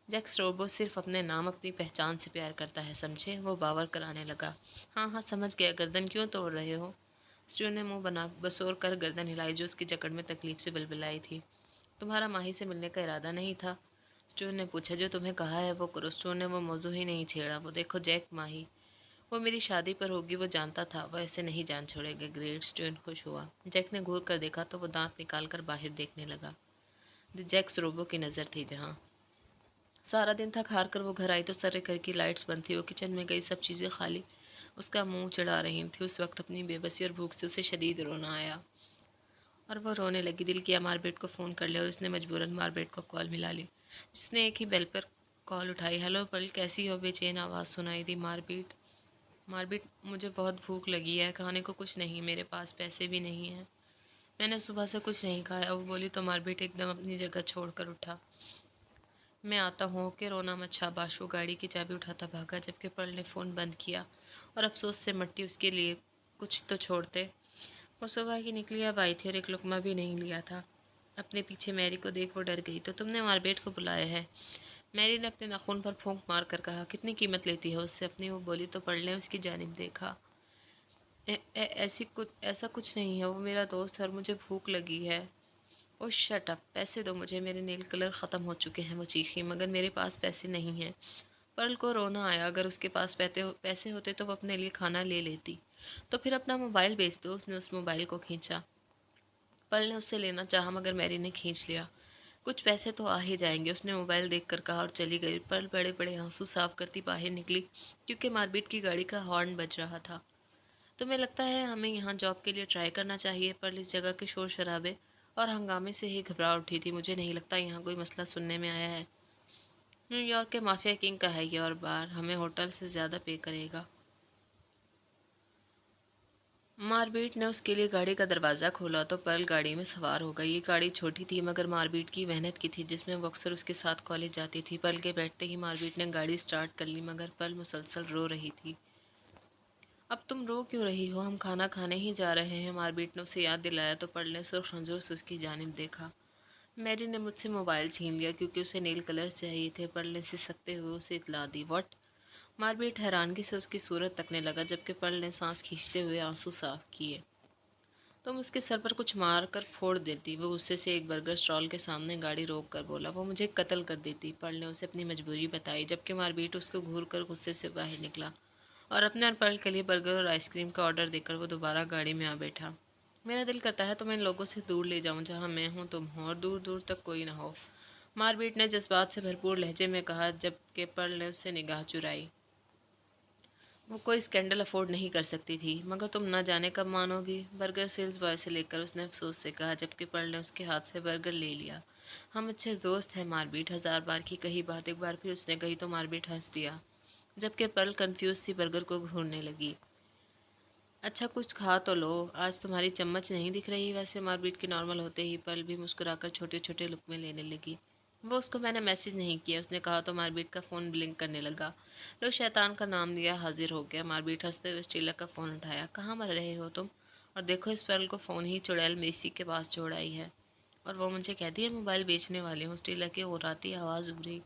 जैक स्ट्रोबो सिर्फ अपने नाम अपनी पहचान से प्यार करता है, समझे, वो बावर कराने लगा। हाँ हाँ समझ गया, गर्दन क्यों तोड़ रहे हो, स्टून ने मुंह बना बसोर कर गर्दन हिलाई, जो उसकी जकड़ में तकलीफ से बिलबिलाई थी। तुम्हारा माही से मिलने का इरादा नहीं था, स्टून ने पूछा। जो तुम्हें कहा है वो करो, स्टून ने वो मौजू ही नहीं छेड़ा। वो देखो जैक, माही वो मेरी शादी पर होगी, वो जानता था, वो ऐसे नहीं जान छोड़ेगा। ग्रेट, स्टून खुश हुआ। जैक ने घूर कर देखा तो वो दांत निकाल कर बाहर देखने लगा। जैक स्ट्रोबो की नज़र थी जहाँ। सारा दिन थक हार कर वो घर आई तो सारे घर की लाइट्स बंद थी। वो किचन में गई, सब चीज़ें खाली उसका मुंह चढ़ा रही थी। उस वक्त अपनी बेबसी और भूख से उसे शदीद रोना आया और वो रोने लगी। दिल किया मारबेट को फ़ोन कर लिया और उसने मजबूरन मारबेट को कॉल मिला ली, जिसने एक ही बेल पर कॉल उठाई। हेलो पर्ल, कैसी हो, बेचैन आवाज़ सुनाई दी। मारबीट, मारबीट, मुझे बहुत भूख लगी है, खाने को कुछ नहीं, मेरे पास पैसे भी नहीं हैं, मैंने सुबह से कुछ नहीं खाया, वो बोली तो मारबीट एकदम अपनी जगह छोड़कर उठा। मैं आता हूँ कि रोना मत शाबाश, वो गाड़ी की चाबी उठाता भागा, जबकि पर्ल ने फ़ोन बंद किया और अफसोस से मट्टी उसके लिए कुछ तो छोड़ते। वो सुबह की निकली, अब आई थी और एक लुकमा भी नहीं लिया था। अपने पीछे मैरी को देख वो डर गई। तो तुमने मारबेट को बुलाया है, मैरी ने अपने नाखून पर फूंक मार कर कहा। कितनी कीमत लेती है उससे अपनी, वो बोली तो पर्ल ने उसकी जानिब देखा। ऐसा कुछ नहीं है, वो मेरा दोस्त है और मुझे भूख लगी है। ओह शट अप, पैसे दो मुझे, मेरे नेल कलर ख़त्म हो चुके हैं, वो चीखी। मगर मेरे पास पैसे नहीं हैं। पर्ल को रोना आया। अगर उसके पास पैसे होते तो वो अपने लिए खाना ले लेती। तो फिर अपना मोबाइल बेच दो, उसने उस मोबाइल को खींचा। पर्ल ने उससे लेना चाहा मगर मैरी ने खींच लिया। कुछ पैसे तो आ ही जाएंगे, उसने मोबाइल देख कर कहा और चली गई। पर्ल बड़े बड़े आंसू साफ करती बाहर निकली, क्योंकि मारबीट की गाड़ी का हॉर्न बज रहा था। तुम्हें लगता है हमें यहाँ जॉब के लिए ट्राई करना चाहिए, पर इस जगह के शोर शराबे और हंगामे से ही घबरा उठी थी। मुझे नहीं लगता यहाँ कोई मसला सुनने में आया है। न्यूयॉर्क के माफिया किंग का है ये, और बार हमें होटल से ज़्यादा पे करेगा। मारबीट ने उसके लिए गाड़ी का दरवाज़ा खोला तो पर्ल गाड़ी में सवार हो गई। ये गाड़ी छोटी थी मगर मारबीट की मेहनत की थी, जिसमें वो अक्सर उसके साथ कॉलेज जाती थी। पर्ल के बैठते ही मारबीट ने गाड़ी स्टार्ट कर ली, मगर पर्ल मुसलसल रो रही थी। अब तुम रो क्यों रही हो, हम खाना खाने ही जा रहे हैं, मारबीट ने उसे याद दिलाया तो पर्ल ने सुर्ख नज़रों से उसकी जानिब देखा। मैरी ने मुझसे मोबाइल छीन लिया क्योंकि उसे नेल कलर चाहिए थे, पर्ल ने सिसकते हुए उसे इतला दी। व्हाट, मारबीट हैरानगी से उसकी सूरत तकने लगा, जबकि पर्ल ने सांस खींचते हुए आंसू साफ किए। तुम उसके सर पर कुछ मार कर फोड़ देती, वो गुस्से से एक बर्गर स्टॉल के सामने गाड़ी रोक कर बोला। वो मुझे कत्ल कर देती, पर्ल ने उसे अपनी मजबूरी बताई, जबकि मारबीट उसको घूर कर गुस्से से बाहर निकला और अपने और पर्ल के लिए बर्गर और आइसक्रीम का ऑर्डर देकर वो दोबारा गाड़ी में आ बैठा। मेरा दिल करता है तो मैं इन लोगों से दूर ले जाऊं, जहां मैं हूं तुम हो और दूर दूर तक कोई ना हो। मारबीट ने जज्बात से भरपूर लहजे में कहा, जबकि पर्ल ने उससे निगाह चुराई। वो कोई स्कैंडल अफोर्ड नहीं कर सकती थी, मगर तुम न जाने कब मानोगी। बर्गर सेल्स बॉय से लेकर उसने अफसोस से कहा, जबकि पर्ल ने उसके हाथ से बर्गर ले लिया। हम अच्छे दोस्त हैं, मारबीट। 1000 बार की कही बात एक बार फिर उसने कही तो मारबीट हंस दिया, जबकि पर्ल कंफ्यूज सी बर्गर को घूरने लगी। अच्छा कुछ खा तो लो, आज तुम्हारी चम्मच नहीं दिख रही। वैसे मारबीट की नॉर्मल होते ही पर्ल भी मुस्कुराकर छोटे छोटे लुक़्मे लेने लगी। वो उसको मैंने मैसेज नहीं किया, उसने कहा तो मारबीट का फ़ोन ब्लिंक करने लगा। लो शैतान का नाम लिया, हाजिर हो गया। मारबीट हंसते हुए स्टीला का फ़ोन उठाया। कहाँ मर रहे हो तुम? और देखो इस पर्ल को फ़ोन ही चुड़ैल मेसी के पास छोड़ आई है, और वो मुझे कहती है मोबाइल बेचने वाली हूँ। स्टीला की औराती आवाज़ उभरी।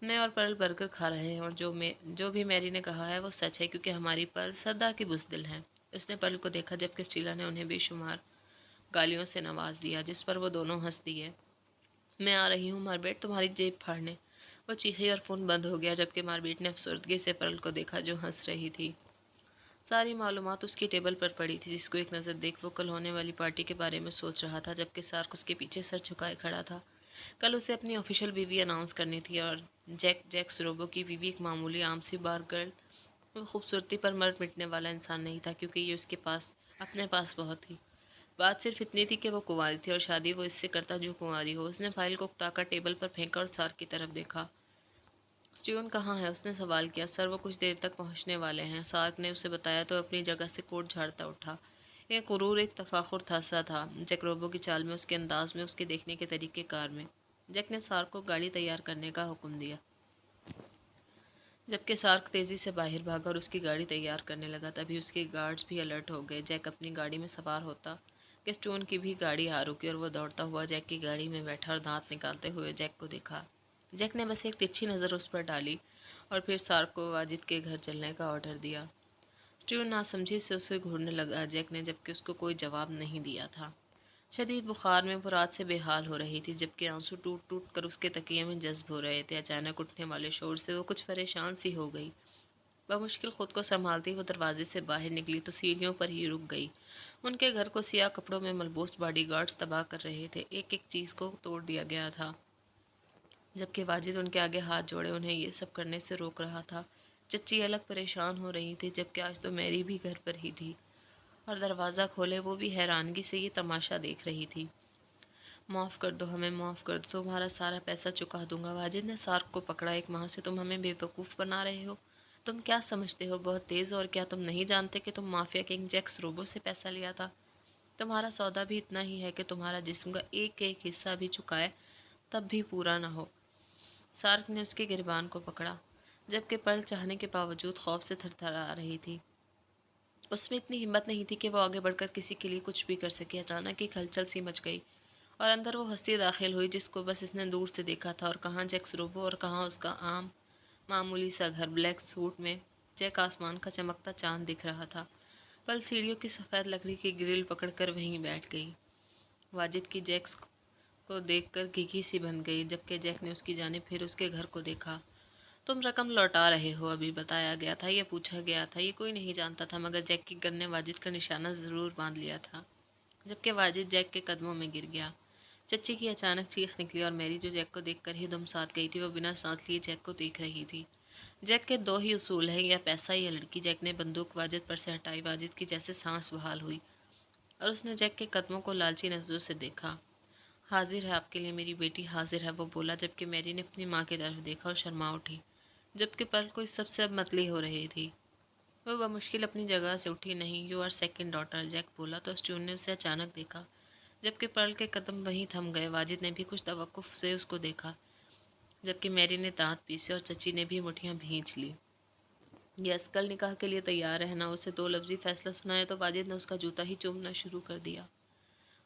मैं और पर्ल बर्गर खा रहे हैं, और जो भी मैरी ने कहा है वो सच है, क्योंकि हमारी पर्ल सदा की बुज़दिल है। उसने पर्ल को देखा, जबकि स्टीला ने उन्हें बेशुमार गालियों से नवाज दिया, जिस पर वो दोनों हंस दिए। मैं आ रही हूँ मारबेट, तुम्हारी जेब फाड़ने। वो चीखी और फ़ोन बंद हो गया, जबकि मारबेट ने अफसरदगी से पर्ल को देखा, जो हंस रही थी। सारी मालूमात उसकी टेबल पर पड़ी थी, जिसको एक नज़र देख वो कल होने वाली पार्टी के बारे में सोच रहा था, जबकि सार्क उसके पीछे सर झुकाए खड़ा था। कल उसे अपनी ऑफिशियल बीवी अनाउंस करनी थी, और जैक्स रोबो की बीवी एक मामूली आम सी बार गर्ल। वो खूबसूरती पर मर मिटने वाला इंसान नहीं था, क्योंकि ये उसके पास अपने पास बहुत थी। बात सिर्फ इतनी थी कि वो कुंवारी थी, और शादी वो इससे करता जो कुंवारी हो। उसने फाइल को उकताकर टेबल पर फेंका और सार्क की तरफ देखा। स्टीवन कहाँ है? उसने सवाल किया। सर वो कुछ देर तक पहुंचने वाले हैं, सार्क ने उसे बताया तो अपनी जगह से कोट झाड़ता उठा। एक गुरूर, एक तफाखुर था सा था जैक रोबो की चाल में, उसके अंदाज में, उसके देखने के तरीके कार में। जैक ने सार्क को गाड़ी तैयार करने का हुक्म दिया, जबकि सार्क तेज़ी से बाहर भागा और उसकी गाड़ी तैयार करने लगा। तभी उसके गार्ड्स भी अलर्ट हो गए। जैक अपनी गाड़ी में सवार होता कि स्टोन की भी गाड़ी आ रुकी, और वो दौड़ता हुआ जैक की गाड़ी में बैठा और दांत निकालते हुए जैक को देखा। जैक ने बस एक तिरछी नज़र उस पर डाली, और फिर सार्क को वाजिद के घर चलने का ऑर्डर दिया। स्टीवन नासमझी से उसे घूरने लगा जैक ने, जबकि उसको कोई जवाब नहीं दिया था। शदीद बुखार में वो रात से बेहाल हो रही थी, जबकि आंसू टूट टूट कर उसके तकिए में जज्ब हो रहे थे। अचानक उठने वाले शोर से वो कुछ परेशान सी हो गई। बमुश्किल खुद को संभालती वो दरवाजे से बाहर निकली तो सीढ़ियों पर ही रुक गई। उनके घर को सियाह कपड़ों में मलबूस बॉडीगार्ड्स तबाह कर रहे थे। एक एक चीज़ को तोड़ दिया गया था, जबकि वाजिद उनके आगे हाथ जोड़े उन्हें ये सब करने से रोक रहा था। चच्ची अलग परेशान हो रही थी, जबकि आज तो मैरी भी घर पर ही थी, और दरवाज़ा खोले वो भी हैरानगी से ये तमाशा देख रही थी। माफ़ कर दो हमें, माफ़ कर दो, तुम्हारा सारा पैसा चुका दूंगा। वाजिद ने सार्क को पकड़ा। एक माह से तुम हमें बेवकूफ़ बना रहे हो। तुम क्या समझते हो, बहुत तेज़? और क्या तुम नहीं जानते कि तुम माफिया किंग जैक्स रोबो से पैसा लिया था? तुम्हारा सौदा भी इतना ही है कि तुम्हारा जिस्म का एक एक हिस्सा भी चुकाए तब भी पूरा ना हो। सार्क ने उसके गिरबान को पकड़ा, जबकि पर्ल चाहने के बावजूद खौफ से थरथरा रही थी। उसमें इतनी हिम्मत नहीं थी कि वो आगे बढ़कर किसी के लिए कुछ भी कर सके। अचानक एक हलचल सी मच गई, और अंदर वो हस्ती दाखिल हुई जिसको बस इसने दूर से देखा था। और कहाँ जैक्स रोबो, और कहाँ उसका आम मामूली सा घर। ब्लैक सूट में जैक आसमान का चमकता चांद दिख रहा था। पल सीढ़ियों की सफ़ेद लकड़ी की ग्रिल पकड़कर वहीं बैठ गई। वाजिद की जैक्स को देखकर घिघी सी बन गई, जबकि जैक ने उसकी जानिब फिर उसके घर को देखा। तुम रकम लौटा रहे हो, अभी बताया गया था, ये पूछा गया था। ये कोई नहीं जानता था, मगर जैक की गन ने वाजिद का निशाना ज़रूर बांध लिया था, जबकि वाजिद जैक के कदमों में गिर गया। चच्ची की अचानक चीख निकली, और मैरी जो जैक को देखकर ही दम साथ गई थी, वो बिना सांस लिए जैक को देख रही थी। जैक के दो ही उसूल हैं, या पैसा या लड़की। जैक ने बंदूक वाजिद पर से हटाई। वाजिद की जैसे सांस बहाल हुई, और उसने जैक के कदमों को लालची नजरों से देखा। हाजिर है आपके लिए मेरी बेटी, हाजिर है, वो बोला, जबकि मैरी ने अपनी माँ की तरफ देखा और शर्मा उठी, जबकि पर्ल को इस सबसे अब मतली हो रही थी। वो बमुश्किल अपनी जगह से उठी। नहीं, you are second daughter, Jack बोला तो स्टून ने उसे अचानक देखा, जबकि पर्ल के कदम वहीं थम गए। वाजिद ने भी कुछ तवक्कुफ से उसको देखा, जबकि मैरी ने दांत पीसे और चची ने भी मुठियां भींच ली। यस, कल निकाह के लिए तैयार रहना। उसे दो लफ्जी फैसला सुनाया तो वाजिद ने उसका जूता ही चूमना शुरू कर दिया।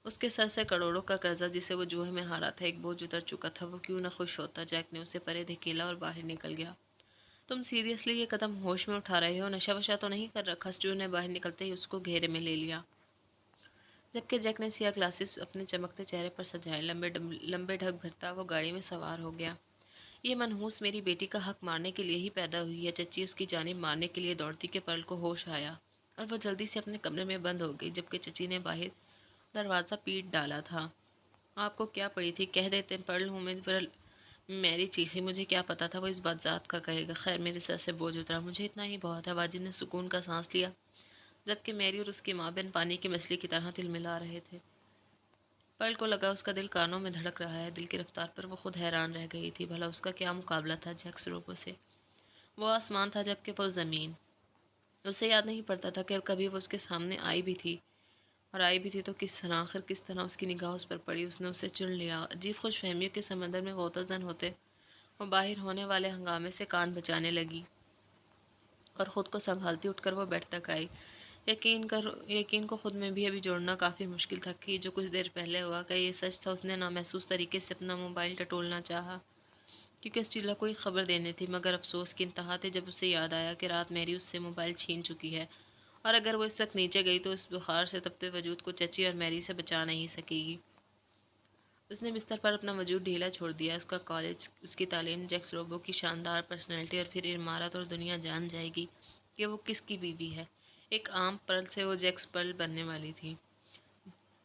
उसके सर से करोड़ों का कर्जा जिसे वो जुए में हारा था एक बोझ उतर चुका था। वो क्यों न खुश होता। जैक ने उसे परे धकेला और बाहर निकल गया। तुम सीरियसली ये कदम होश में उठा रहे हो? नशा वशा तो नहीं कर रखा? स्टू ने बाहर निकलते ही उसको घेरे में ले लिया, जबकि जैक ने सिया ग्लासेस अपने चमकते चेहरे पर सजाए। लंबे ढक भरता वो गाड़ी में सवार हो गया। ये मनहूस मेरी बेटी का हक मारने के लिए ही पैदा हुई है। चच्ची उसकी जानिब मारने के लिए दौड़ती के पर्ल को होश आया। और वो जल्दी से अपने कमरे में बंद हो गई, जबकि चची ने बाहर दरवाज़ा पीट डाला था। आपको क्या पड़ी थी, कह देते पर्ल हूँ मैं, पर मैरी चीखी। मुझे क्या पता था वो इस बात ज़ात का कहेगा। खैर, मेरे सर से बोझ उतरा, मुझे इतना ही बहुत है। वाजिद ने सुकून का सांस लिया, जबकि मैरी और उसकी माँ बहन पानी की मछली की तरह तिलमिला रहे थे। पर्ल को लगा उसका दिल कानों में धड़क रहा है। दिल की रफ्तार पर वो खुद हैरान रह गई थी। भला उसका क्या मुकाबला था जैक्स रोबो से। वो आसमान था, जबकि वो ज़मीन। उसे याद नहीं पड़ता था कि कभी वो उसके सामने आई भी थी, और आई भी थी तो किस तरह। आखिर किस तरह उसकी निगाह उस पर पड़ी, उसने उसे चुन लिया। अजीब खुश फहमियों के समंदर में गोताजन होते वो बाहर होने वाले हंगामे से कान बचाने लगी, और ख़ुद को संभालती उठकर वो बेड तक आई। यकीन को खुद में भी अभी जोड़ना काफ़ी मुश्किल था कि जो कुछ देर पहले हुआ क्या ये सच था। उसने नामहसूस तरीके से अपना मोबाइल टटोलना चाहा, क्योंकि स्टीला को एक खबर देनी थी, मगर अफसोस की इंतहा थी जब उसे याद आया कि रात मैरी उससे मोबाइल छीन चुकी है, और अगर वो इस वक्त नीचे गई तो इस बुखार से तपते वजूद को चची और मैरी से बचा नहीं सकेगी। उसने बिस्तर पर अपना वजूद ढीला छोड़ दिया। उसका कॉलेज, उसकी तालीम, जैक्स रोबो की शानदार पर्सनैलिटी, और फिर इमारत, और दुनिया जान जाएगी कि वो किसकी बीवी है। एक आम पर्ल से वो जैक्स पर्ल बनने वाली थी।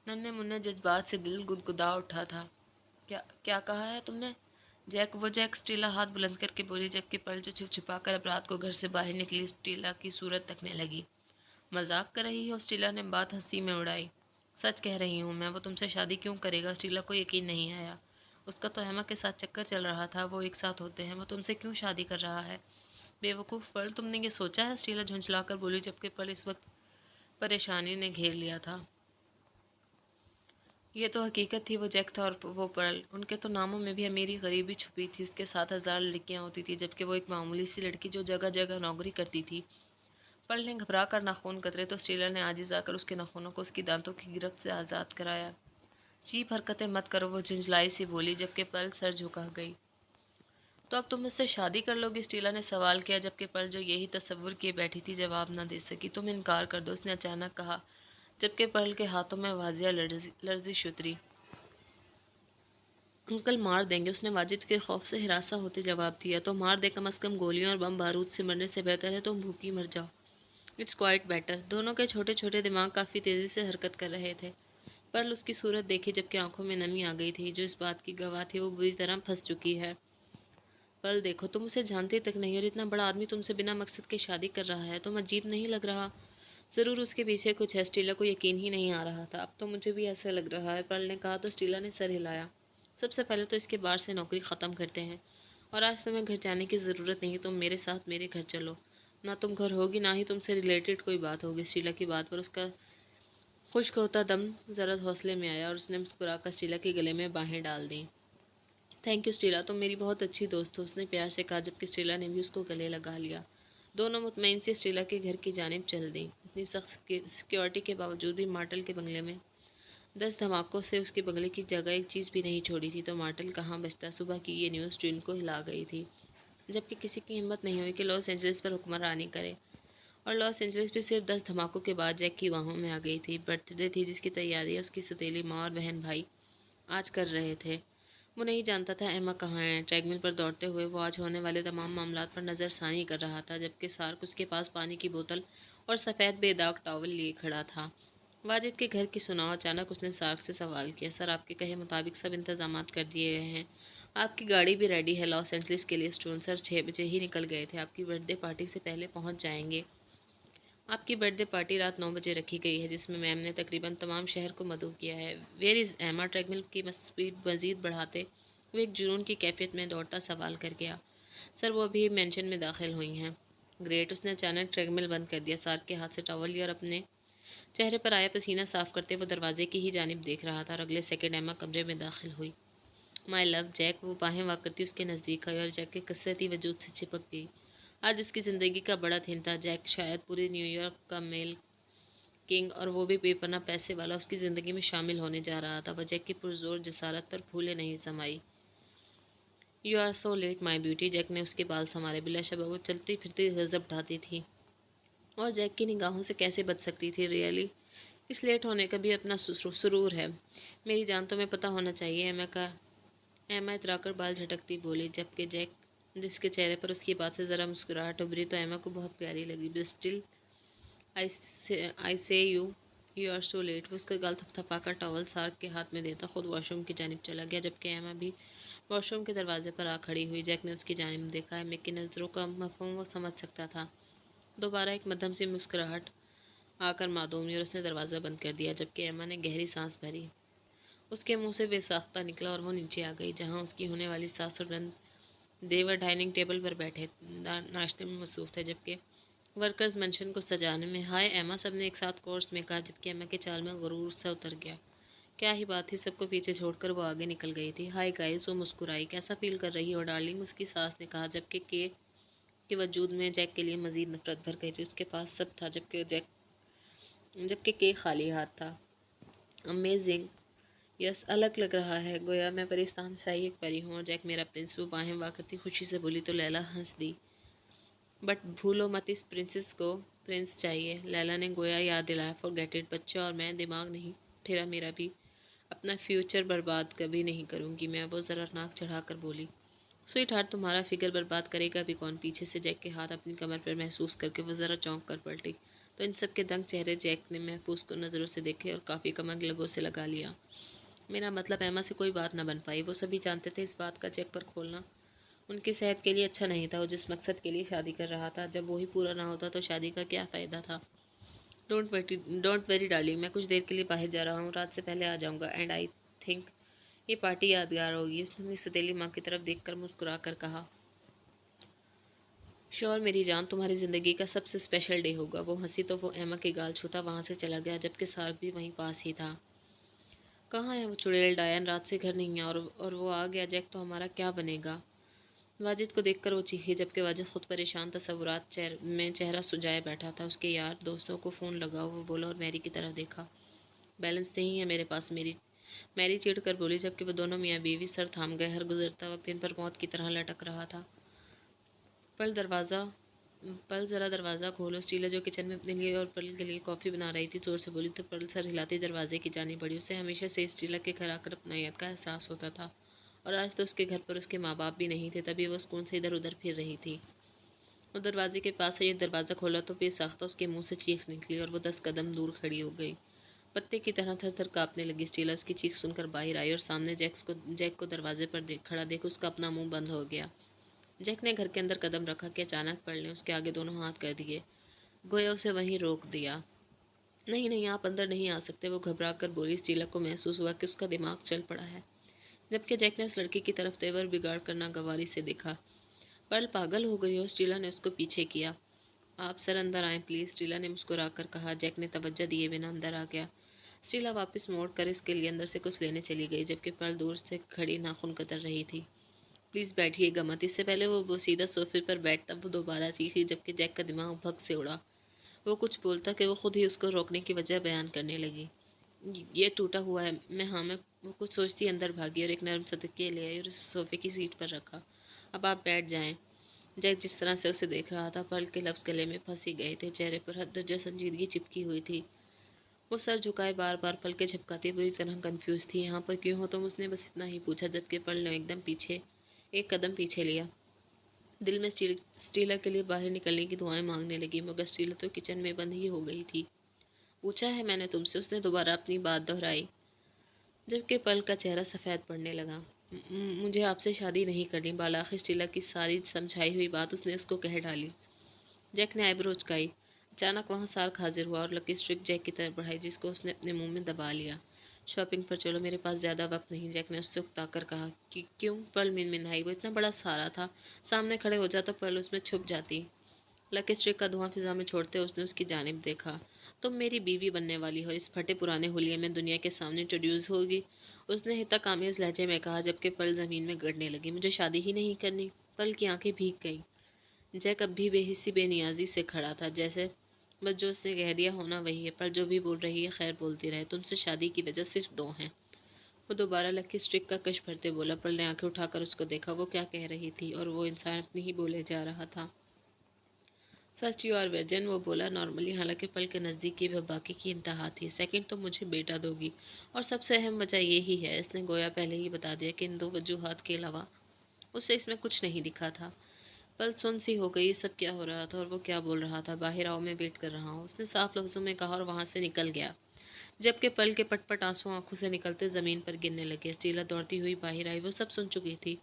नन्हे मुन्ने जज्बात से दिल गुदगुदा उठा था। क्या क्या कहा है तुमने? जैक स्टीला हाथ बुलंद करके बोली, जबकि पर्ल जो छुप छुपा कर अब रात को घर से बाहर निकली स्टीला की सूरत तकने लगी। मजाक कर रही हो? स्टीला ने बात हंसी में उड़ाई। सच कह रही हूँ मैं। वो तुमसे शादी क्यों करेगा? स्टीला को यकीन नहीं आया। उसका तो हेमा के साथ चक्कर चल रहा था, वो एक साथ होते हैं। वो तुमसे क्यों शादी कर रहा है? बेवकूफ़ पर्ल, तुमने ये सोचा है? स्टीला झुंझला कर बोली, जबकि पर्ल इस वक्त परेशानी ने घेर लिया था। ये तो हकीकत थी। वो जैक था और वो पर्ल, उनके तो नामों में भी अमीरी गरीबी छुपी थी। उसके साथ हज़ार लड़कियां होती थी, जबकि वो एक मामूली सी लड़की जो जगह जगह नौकरी करती थी। पर्ल ने घबरा कर नाखून कतरे तो स्टीला ने आजिज़ आकर उसके नाखूनों को उसकी दांतों की गिरफ्त से आज़ाद कराया। चीप हरकतें मत करो, वो झुंझलाई सी बोली, जबकि पर्ल सर झुका गई। तो अब तुम मुझसे शादी कर लोगी? स्टीला ने सवाल किया, जबकि पर्ल जो यही तसव्वुर किए बैठी थी जवाब न दे सकी। तुम इनकार कर दो, उसने अचानक कहा, जबकि पर्ल के हाथों में वाजिया लर्जिश उतरी। अंकल मार देंगे, उसने वाजिद के खौफ से हिरासा होते जवाब दिया। तो मार दे, कम अज़ कम गोलियों और बम बारूद से मरने से बेहतर है तुम भूखी मर जाओ। It's quite better. दोनों के छोटे छोटे दिमाग काफ़ी तेज़ी से हरकत कर रहे थे। पर्ल उसकी सूरत देखी, जबकि आंखों में नमी आ गई थी, जो इस बात की गवाह थी वो बुरी तरह फंस चुकी है। पर्ल देखो, तुम उसे जानती तक नहीं, और इतना बड़ा आदमी तुमसे बिना मकसद के शादी कर रहा है। तुम अजीब नहीं लग रहा? ज़रूर उसके पीछे कुछ है। स्टीला को यकीन ही नहीं आ रहा था। अब तो मुझे भी ऐसा लग रहा है, पर्ल ने कहा तो स्टीला ने सर हिलाया। सबसे पहले तो इसके बाहर से नौकरी ख़त्म करते हैं, और आज तुम्हें घर जाने की ज़रूरत नहीं। तुम मेरे साथ मेरे घर चलो। ना तुम घर होगी, ना ही तुमसे रिलेटेड कोई बात होगी। स्टीला की बात पर उसका खुश्क होता दम ज़रा हौसले में आया, और उसने मुस्कुराकर स्टीला के गले में बाहें डाल दी। थैंक यू स्टीला, तुम मेरी बहुत अच्छी दोस्त हो, उसने प्यार से कहा, जबकि स्टीला ने भी उसको गले लगा लिया। दोनों मुतमईन से स्टीला के घर की जानिब चल दी। इतनी सख्त सिक्योरिटी के बावजूद भी मार्टल के बंगले में 10 धमाकों से उसके बंगले की जगह एक चीज़ भी नहीं छोड़ी थी। तो मार्टल कहाँ बचता? सुबह की ये न्यूज़ ट्विन को हिला गई थी, जबकि किसी की हिम्मत नहीं हुई कि लॉस एंजलिस पर हुक्मरानी करे। और लॉस एंजलिस भी सिर्फ 10 धमाकों के बाद जैक की बाहों में आ गई थी। बर्थडे थी जिसकी तैयारी उसकी सौतेली माँ और बहन भाई आज कर रहे थे। वो नहीं जानता था एमा कहाँ है। ट्रेडमिल पर दौड़ते हुए वो आज होने वाले तमाम मामलात पर नज़रसानी कर रहा था, जबकि सार्क उसके पास पानी की बोतल और सफ़ेद बेदाग टॉवल लिए खड़ा था। वाजिद के घर की सुनाओ। अचानक उसने सार्क से सवाल किया। सर, आपके कहे मुताबिक सब इंतजाम कर दिए गए हैं। आपकी गाड़ी भी रेडी है लॉस एंजलिस के लिए। स्टोन सर 6 बजे ही निकल गए थे, आपकी बर्थडे पार्टी से पहले पहुंच जाएंगे। आपकी बर्थडे पार्टी रात 9 बजे रखी गई है, जिसमें मैम ने तकरीबन तमाम शहर को मदऊ किया है। वेयर इज़ एमा? ट्रेडमिल की स्पीड मज़ीद बढ़ाते वो एक जुनून की कैफियत में दौड़ता सवाल कर गया। सर, वो अभी मेंशन में दाखिल हुई हैं। ग्रेट। उसने अचानक ट्रेडमिल बंद कर दिया, सार्क के हाथ से टॉवल लिया, और अपने चेहरे पर आया पसीना साफ करते वो दरवाजे की ही जानिब देख रहा था। और अगले सेकंड एमा कमरे में दाखिल हुई। My love Jack. वो बाहें वाक करती उसके नज़दीक आई, और जैक के कसरती वजूद से चिपक गई। आज उसकी ज़िंदगी का बड़ा दिन था। जैक शायद पूरे न्यूयॉर्क का मेल किंग, और वो भी बेपनाह पैसे वाला, उसकी ज़िंदगी में शामिल होने जा रहा था। वजह की पुरजोर जसारत पर फूले नहीं समाई। You are so late my beauty. Jack ने उसके बाल संवारे। बिलाशबा वो चलती फिरती गज़ब ढाती थी, और जैक की निगाहों से कैसे बच सकती थी? रियली इस लेट होने का भी अपना सुरूर है। मेरी जान तुम्हें पता होना चाहिए। एमा इतराकर बाल झटकती बोली, जबकि जैक, जिसके चेहरे पर उसकी बात से ज़रा मुस्कुराहट उभरी, तो एमा को बहुत प्यारी लगी। बट स्टिल आई से यू आर सो लेट। वो उसका गाल थपथपा कर टॉवल सार्क के हाथ में देता खुद वॉशरूम की जानिब चला गया, जबकि एमा भी वॉशरूम के दरवाजे पर आ खड़ी हुई। जैक ने उसकी जानिब देखा। एमा की नज़रों का मफहूम वो समझ सकता था। दोबारा एक मध्यम सी मुस्कुराहट आकर मासूम हुई और उसने दरवाज़ा बंद कर दिया, जबकि एमा ने गहरी सांस भरी। उसके मुंह से बेसाख्ता निकला और वो नीचे आ गई, जहाँ उसकी होने वाली सास और नंद देवर डाइनिंग टेबल पर बैठे नाश्ते में मसरूफ़ थे, जबकि वर्कर्स मेंशन को सजाने में। हाय एमा, सब ने एक साथ कोर्स में कहा, जबकि एमा के चाल में गुरूर सा उतर गया। क्या ही बात थी, सबको पीछे छोड़कर वो आगे निकल गई थी। हाय गाइस, वो मुस्कुराई। कैसा फील कर रही हो डार्लिंग, उसकी सास ने कहा, जबकि के वजूद में जैक के लिए मजीद नफरत भर गई थी। उसके पास सब था, जबकि के खाली हाथ था। अमेजिंग, यस, अलग लग रहा है, गोया मैं परिस्तान से आई एक परी हूँ और जैक मेरा प्रिंस। वो बाहें वाह करती खुशी से बोली तो लैला हंस दी। बट भूलो मत, इस प्रिंसेस को प्रिंस चाहिए। लैला ने गोया याद दिलाया। फॉरगेट इट बच्चा, और मैं दिमाग नहीं फिरा मेरा भी। अपना फ्यूचर बर्बाद कभी नहीं करूँगी मैं, वो ज़रा नाक चढ़ाकर बोली। स्वीट हार्ट, तुम्हारा फिगर बर्बाद करेगा भी कौन। पीछे से जैक के हाथ अपनी कमर पर महसूस करके वो ज़रा चौंक कर पलटी, तो इन सब के दंग चेहरे जैक ने महफूज को नज़रों से देखे और काफ़ी कमर लबों से लगा लिया। मेरा मतलब एमा से कोई बात ना बन पाई। वो सभी जानते थे इस बात का जैक पर खोलना उनकी सेहत के लिए अच्छा नहीं था। वो जिस मकसद के लिए शादी कर रहा था, जब वही पूरा ना होता तो शादी का क्या फ़ायदा था। डोंट वेरी डार्लिंग, मैं कुछ देर के लिए बाहर जा रहा हूँ, रात से पहले आ जाऊँगा। एंड आई थिंक ये पार्टी यादगार होगी। उसने अपनी सतीली माँ की तरफ देखकर मुस्कुरा कर कहा। श्योर मेरी जान, तुम्हारी ज़िंदगी का सबसे स्पेशल डे होगा। वो हंसी तो वो एमा के गाल छूता वहाँ से चला गया, जबकि सार्क भी वहीं पास ही था। कहाँ है वो चुड़ैल डायन, रात से घर नहीं है और वो आ गया जैक, तो हमारा क्या बनेगा। वाजिद को देखकर वो चीखी, जबकि वाजिद खुद परेशान तसव्वुरात में चेहरा सुजाए बैठा था। उसके यार दोस्तों को फ़ोन लगा, वो बोला और मैरी की तरफ देखा। बैलेंस नहीं है मेरे पास। मैरी चिढ़ कर बोली, जबकि वो दोनों मियाँ बीवी सर थाम गए। हर गुजरता वक्त इन पर मौत की तरह लटक रहा था। पल दरवाज़ा पल ज़रा दरवाज़ा खोलो। स्टीला जो किचन में अपने लिए और पल के लिए कॉफ़ी बना रही थी ज़ोर से बोली, तो पल सर हिलाती दरवाजे की जानी पड़ी। उसे हमेशा से स्टीला के घर आकर अपनायत का एहसास होता था, और आज तो उसके घर पर उसके माँ बाप भी नहीं थे, तभी वो सुकून से इधर उधर फिर रही थी। वो दरवाजे के पास से ये दरवाज़ा खोला तो बेसाख्ता उसके मुंह से चीख निकली और वो 10 कदम दूर खड़ी हो गई, पत्ते की तरह थर थर काँपने लगी। स्टीला उसकी चीख सुनकर बाहर आई और सामने जैक को दरवाजे पर खड़ा देख उसका अपना मुंह बंद हो गया। जैक ने घर के अंदर कदम रखा कि अचानक पड़ ने उसके आगे दोनों हाथ कर दिए, गोया उसे वहीं रोक दिया। नहीं नहीं, आप अंदर नहीं आ सकते, वो घबरा कर बोली। स्टीला को महसूस हुआ कि उसका दिमाग चल पड़ा है, जबकि जैक ने उस लड़की की तरफ तेवर बिगाड़ कर नागवारी से देखा। पर्ल पागल हो गई हो, स्टीला ने उसको पीछे किया। आप सर अंदर आएँ प्लीज़, स्टीला ने मुस्कुरा कर कहा। जैक ने तवज्जो दिए बिना अंदर आ गया। स्टीला वापस मोड़ कर इसके लिए अंदर से कुछ लेने चली गई, जबकि पर्ल दूर से खड़ी नाखून कतर रही थी। प्लीज़ बैठिएगा मत। इससे पहले वो सीधा सोफे पर बैठता, वो दोबारा चीखी, जबकि जैक का दिमाग भग से उड़ा। वो कुछ बोलता कि वो खुद ही उसको रोकने की वजह बयान करने लगी। ये टूटा हुआ है। मैं वो कुछ सोचती अंदर भागी और एक नरम सा तकिया ले आई और उसे सोफे की सीट पर रखा। अब आप बैठ जाएं। जैक जिस तरह से उसे देख रहा था, पल के लफ्ज़ गले में फंस ही गए थे। चेहरे पर हद दर्जा संजीदगी चिपकी हुई थी। वो सर झुकाए बार बार पलकें झपकाती बुरी तरह कंफ्यूज थी। यहाँ पर क्यों हो तुम, उसने बस इतना ही पूछा, जबकि पल ने एक कदम पीछे लिया। दिल में स्टीला के लिए बाहर निकलने की दुआएं मांगने लगी, मगर स्टीला तो किचन में बंद ही हो गई थी। पूछा है मैंने तुमसे, उसने दोबारा अपनी बात दोहराई, जबकि पल का चेहरा सफ़ेद पड़ने लगा। मुझे आपसे शादी नहीं करनी। बालाखिर स्टीला की सारी समझाई हुई बात उसने उसको कह डाली। जैक ने आईब्रो उचकाई। अचानक वहाँ सार्क हाजिर हुआ और लकी स्ट्रिक जैक की तरफ बढ़ाई, जिसको उसने अपने मुंह में दबा लिया। शॉपिंग पर चलो, मेरे पास ज़्यादा वक्त नहीं, जैक ने उससे उकताकर कहा। कि क्यों, पर्ल मिनमिनाई। वो इतना बड़ा सहारा था, सामने खड़े हो जाता पर्ल उसमें छुप जाती। लकी स्ट्रिक का धुआं फिजा में छोड़ते उसने उसकी जानिब देखा। तुम मेरी बीवी बनने वाली हो, इस फटे पुराने हुलिये में दुनिया के सामने इंट्रोड्यूस होगी, उसने हिता कामेज लहजे में कहा, जबकि पर्ल ज़मीन में गड़ने लगी। मुझे शादी ही नहीं करनी। पर्ल की आंखें भीग गईं। जैक अब भी बेहिस्सी बेनियाजी से खड़ा था, जैसे बस जो उसने कह दिया होना वही है। पर जो भी बोल रही है खैर बोलती रहे, तुमसे शादी की वजह सिर्फ दो हैं। वो दोबारा लकी स्ट्रिक का कश भरते बोला। पर्ल ने आंखें उठाकर उसको देखा। वो क्या कह रही थी, और वो इंसान अपनी ही बोले जा रहा था। फर्स्ट यू आर वर्जिन, वो बोला नॉर्मली, हालांकि पल के नज़दीक ये बेबाकी की इंतहा थी। सेकंड तो मुझे बेटा दोगी, और सबसे अहम वजह ये ही है। इसने गोया पहले ही बता दिया कि इन दो वजूहात के अलावा उससे इसमें कुछ नहीं दिखा था। पल सुन सी हो गई सब क्या हो रहा था और वो क्या बोल रहा था। बाहर आओ, मैं वेट कर रहा हूँ, उसने साफ लफ्ज़ों में कहा और वहाँ से निकल गया। जबकि पल के पटपट आंसू आंखों से निकलते ज़मीन पर गिरने लगे। स्टीला दौड़ती हुई बाहर आई, वो सब सुन चुकी थी।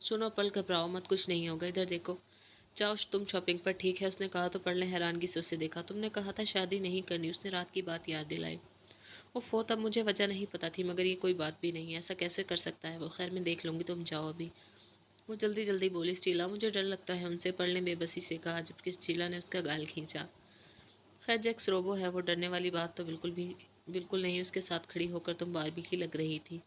सुनो पल, घबराओ मत, कुछ नहीं होगा, इधर देखो। जाओ तुम शॉपिंग पर, ठीक है, उसने कहा तो पल ने हैरानगी से उसे देखा। तुमने कहा था शादी नहीं करनी, उसने रात की बात याद दिलाई। ओफो, तब मुझे वजह नहीं पता थी, मगर ये कोई बात भी नहीं है, ऐसा कैसे कर सकता है वो। खैर मैं देख लूँगी, तुम जाओ अभी। वो जल्दी जल्दी बोली। स्टीला, मुझे डर लगता है उनसे, पल ने बेबसी से कहा, जबकि स्टीला ने उसका गाल खींचा। खैर जैक्स रोबो है, वो डरने वाली बात तो बिल्कुल नहीं, उसके साथ खड़ी होकर तुम बारबी ही लग रही थी।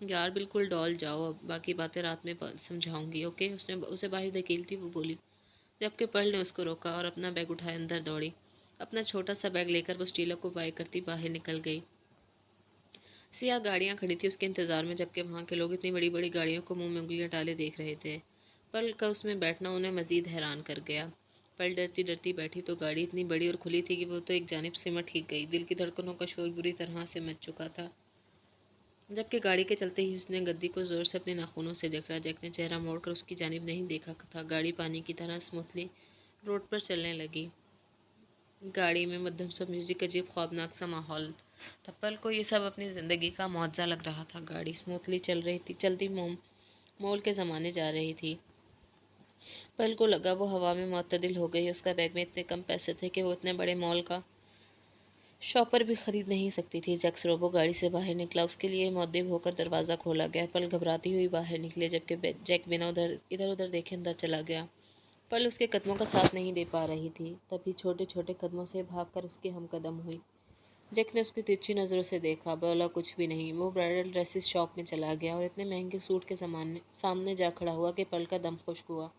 यार बिल्कुल डॉल, जाओ अब, बाकी बातें रात में समझाऊंगी, ओके। उसने उसे बाहर धकेलती वो बोली, जबकि पर्ल ने उसको रोका और अपना बैग उठाए अंदर दौड़ी। अपना छोटा सा बैग लेकर वो स्टीला को बाय करती बाहर निकल गई। सिया गाड़ियाँ खड़ी थी उसके इंतज़ार में, जबकि वहाँ के लोग इतनी बड़ी बड़ी गाड़ियों को मुंह में उंगलियाँ डाले देख रहे थे। पर्ल का उसमें बैठना उन्हें मज़ीद हैरान कर गया। पर्ल डरती डरती बैठी तो गाड़ी इतनी बड़ी और खुली थी कि वो तो एक जानिब सिमट ही गई। दिल की धड़कनों का शोर बुरी तरह से मच चुका था। जबकि गाड़ी के चलते ही उसने गद्दी को ज़ोर से अपने नाखूनों से जकड़ा। जैक ने चेहरा मोड़कर उसकी जानिब नहीं देखा था। गाड़ी पानी की तरह स्मूथली रोड पर चलने लगी। गाड़ी में मध्यम सा म्यूजिक, अजीब ख्वाबनाक सा माहौल था। पल को ये सब अपनी ज़िंदगी का मुआवजा लग रहा था। गाड़ी स्मूथली चल रही थी, चलती मॉल के ज़माने जा रही थी। पल को लगा वो हवा में मुअत्तदिल हो गई। उसका बैग में इतने कम पैसे थे कि वो इतने बड़े मॉल का शॉपर भी खरीद नहीं सकती थी। जैक्स रोबो गाड़ी से बाहर निकला, उसके लिए मुअद्दिब होकर दरवाज़ा खोला गया। पल घबराती हुई बाहर निकले, जबकि जैक बिना इधर उधर देखे अंदर चला गया। पल उसके कदमों का साथ नहीं दे पा रही थी। तभी छोटे छोटे कदमों से भागकर उसकी हमकदम हुई। जैक ने उसकी तिरछी नज़रों से देखा, बोला कुछ भी नहीं। वो ब्राइडल ड्रेसेस शॉप में चला गया और इतने महंगे सूट के सामने जा खड़ा हुआ कि पल का दम खुश्क हुआ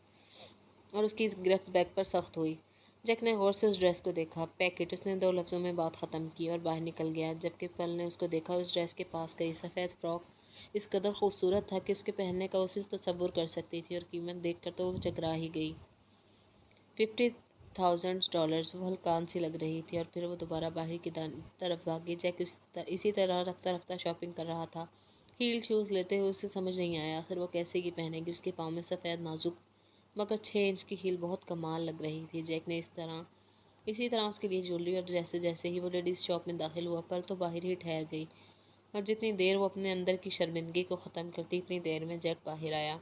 और उसकी इस गिरफ्त बैग पर सख्त हुई। जैक ने गौर से उस ड्रेस को देखा। पैकेट, उसने दो लफ्ज़ों में बात ख़त्म की और बाहर निकल गया। जबकि पल ने उसको देखा, उस ड्रेस के पास गई। सफ़ेद फ्रॉक इस कदर खूबसूरत था कि उसके पहनने का उसे तसव्वुर कर सकती थी, और कीमत देख कर तो वो चकरा ही गई। $50,000। वो हल्कान सी लग रही थी। और फिर वो दोबारा बाहर की तरफ भागी। जैक इसी तरह रफ्ता रफ्ता शॉपिंग कर रहा था। हील शूज़ लेते हुए उसे समझ नहीं आया आखिर वो कैसे की पहनेगी। उसके पाँव में सफ़ेद नाजुक मगर 6 इंच की हील बहुत कमाल लग रही थी। जैक ने इसी तरह उसके लिए ज्वेलरी, और जैसे जैसे ही वो लेडीज़ शॉप में दाखिल हुआ, पल तो बाहर ही ठहर गई। और जितनी देर वो अपने अंदर की शर्मिंदगी को ख़त्म करती, इतनी देर में जैक बाहर आया।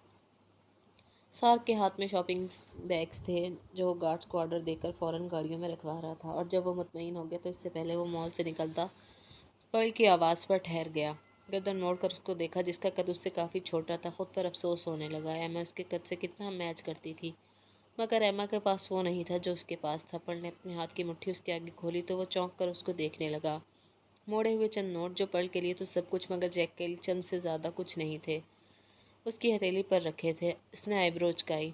सार्क के हाथ में शॉपिंग बैग्स थे जो गार्ड्स को ऑर्डर देकर फ़ौरन गाड़ियों में रखवा रहा था। और जब वो मुतमईन हो गया तो इससे पहले वो मॉल से निकलता, पर्ल की आवाज़ पर ठहर गया। गर्दन मोड़कर उसको देखा, जिसका कद उससे काफ़ी छोटा था। खुद पर अफसोस होने लगा। एमा उसके कद से कितना मैच करती थी, मगर एमा के पास वो नहीं था जो उसके पास था। पर्ल ने अपने हाथ की मुट्ठी उसके आगे खोली तो वो चौंक कर उसको देखने लगा। मोड़े हुए चंद नोट, जो पर्ल के लिए तो सब कुछ मगर जैक के लिए चंद से ज़्यादा कुछ नहीं थे, उसकी हथेली पर रखे थे। उसने आईब्रो उचकाई।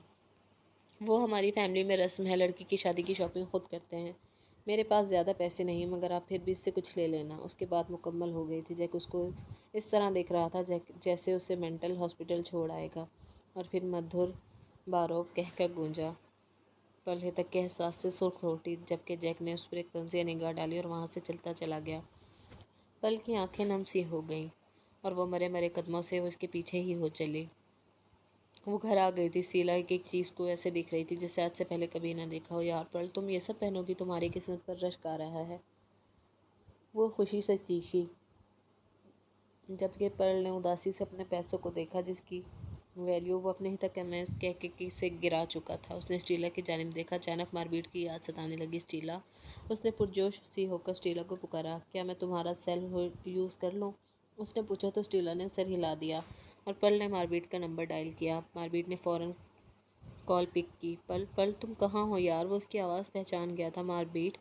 वो हमारी फैमिली में रस्म है, लड़की की शादी की शॉपिंग खुद करते हैं। मेरे पास ज़्यादा पैसे नहीं, मगर आप फिर भी इससे कुछ ले लेना। उसके बाद मुकम्मल हो गई थी। जैक उसको इस तरह देख रहा था जैसे उसे मेंटल हॉस्पिटल छोड़ आएगा। और फिर मधुर बारोब कह कर गूंजा। पल तक के एहसास से सुर्ख उठी, जबकि जैक ने उस पर एक तंजिया निगाह डाली और वहाँ से चलता चला गया। पल की आंखें नम सी हो गईं और वो मरे मरे कदमों से उसके पीछे ही हो चली। वो घर आ गई थी। शीला एक एक चीज़ को ऐसे दिख रही थी जैसे आज से पहले कभी ना देखा हो। यार पर्ल, तुम ये सब पहनोगी, तुम्हारी किस्मत पर रश्क आ रहा है, वो खुशी से चीखी। जबकि पर्ल ने उदासी से अपने पैसों को देखा, जिसकी वैल्यू वो अपने ही तक में कह के से गिरा चुका था। उसने स्टीला की जानिब देखा। अचानक मारपीट की याद सताने लगी। स्टीला, उसने पुरजोश सी होकर स्टीला को पुकारा। क्या मैं तुम्हारा सेल यूज़ कर लूँ, उसने पूछा तो स्टीला ने सर हिला दिया और पर्ल ने मारपीट का नंबर डायल किया। मारपीट ने फ़ौरन कॉल पिक की। पल पल, तुम कहाँ हो यार, वो उसकी आवाज़ पहचान गया था। मारपीट,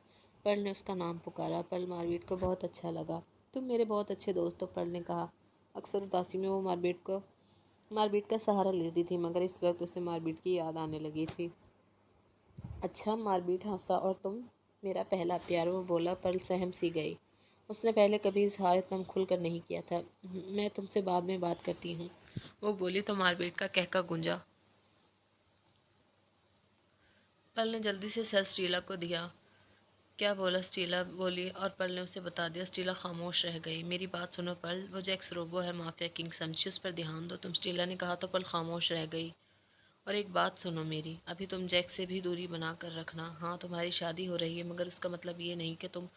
पर्ल ने उसका नाम पुकारा। पल मारपीट को बहुत अच्छा लगा। तुम मेरे बहुत अच्छे दोस्त हो, पर्ल ने कहा। अक्सर उदासी में वो मारपीट का सहारा लेती थी, मगर इस वक्त उसे मारपीट की याद आने लगी थी। अच्छा, मारपीट हंसा। और तुम मेरा पहला प्यार, वो बोला। पर्ल सहम सी गई। उसने पहले कभी इजहार इतना खुल कर नहीं किया था। मैं तुमसे बाद में बात करती हूँ, वो बोली तो मारपीट का कहका गूंजा। पल ने जल्दी से सर स्टीला को दिया। क्या बोला, स्टीला बोली और पल ने उसे बता दिया। स्टीला खामोश रह गई। मेरी बात सुनो पल, वो जैक्स रोबो है, माफिया किंग समझी, उस पर ध्यान दो तुम, स्टीला ने कहा तो पल खामोश रह गई। और एक बात सुनो मेरी, अभी तुम जैक से भी दूरी बना कर रखना। हाँ, तुम्हारी शादी हो रही है मगर उसका मतलब ये नहीं कि तुम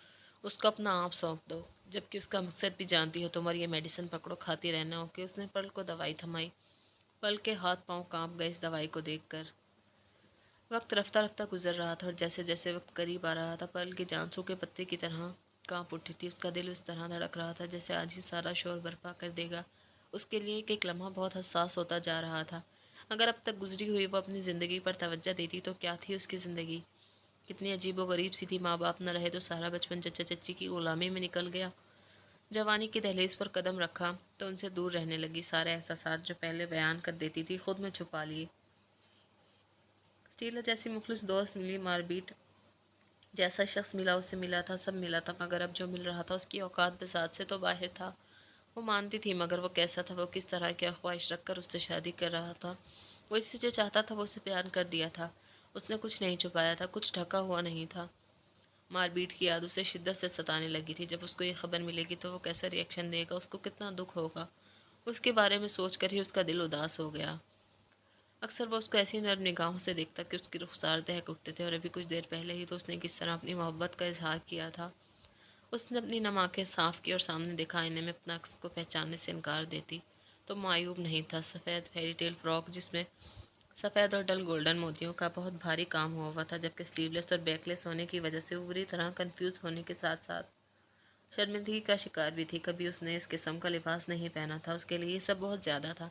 उसको अपना आप सौंप दो, जबकि उसका मकसद भी जानती हो तुम। और ये मेडिसिन पकड़ो, खाती रहना, ओके? उसने पल को दवाई थमाई। पल के हाथ पांव कांप गए इस दवाई को देखकर। वक्त रफ्ता रफ्ता गुजर रहा था और जैसे जैसे वक्त करीब आ रहा था, पल की जान सूखे पत्ते की तरह कांप उठी थी। उसका दिल उस तरह धड़क रहा था जैसे आज ही सारा शोर बर्पा कर देगा। उसके लिए एक लम्हा बहुत हसास होता जा रहा था। अगर अब तक गुजरी हुई वो अपनी ज़िंदगी पर तवज्जो देती तो क्या थी उसकी ज़िंदगी? कितनी अजीब व गरीब सी थी। माँ बाप न रहे तो सारा बचपन चचा चच्ची की गुलामी में निकल गया। जवानी की दहलीज पर कदम रखा तो उनसे दूर रहने लगी। सारे एहसास जो पहले बयान कर देती थी खुद में छुपा लिए। स्टीला जैसी मुखलिस दोस्त मिली, मारबीट जैसा शख्स मिला, उससे मिला था, सब मिला था, मगर अब जो मिल रहा था उसकी औकात बिसात से तो बाहर था। वो मानती थी मगर वो कैसा था, वो किस तरह की ख्वाहिश रखकर उससे शादी कर रहा था। वो इससे जो चाहता था वो उसे प्यार कर दिया था। उसने कुछ नहीं छुपाया था, कुछ ढका हुआ नहीं था। मारपीट की याद उसे शिद्दत से सताने लगी थी। जब उसको ये खबर मिलेगी तो वो कैसा रिएक्शन देगा, उसको कितना दुख होगा। उसके बारे में सोच कर ही उसका दिल उदास हो गया। अक्सर वो उसको ऐसी नर्म निगाहों से देखता कि उसकी रुखसार दहक उठते थे। और अभी कुछ देर पहले ही तो उसने किस तरह अपनी मोहब्बत का इजहार किया था। उसने अपनी नम आँखें साफ की और सामने देखा आईने में अपना अक्स को पहचानने से इनकार देती तो मायूब नहीं था। सफ़ेद फेरी टेल फ्रॉक जिसमें सफ़ेद और डल गोल्डन मोतियों का बहुत भारी काम हुआ हुआ था, जबकि स्लीवलेस और बैकलेस होने की वजह से वो बुरी तरह कंफ्यूज होने के साथ साथ शर्मिंदगी का शिकार भी थी। कभी उसने इस किस्म का लिबास नहीं पहना था। उसके लिए ये सब बहुत ज़्यादा था।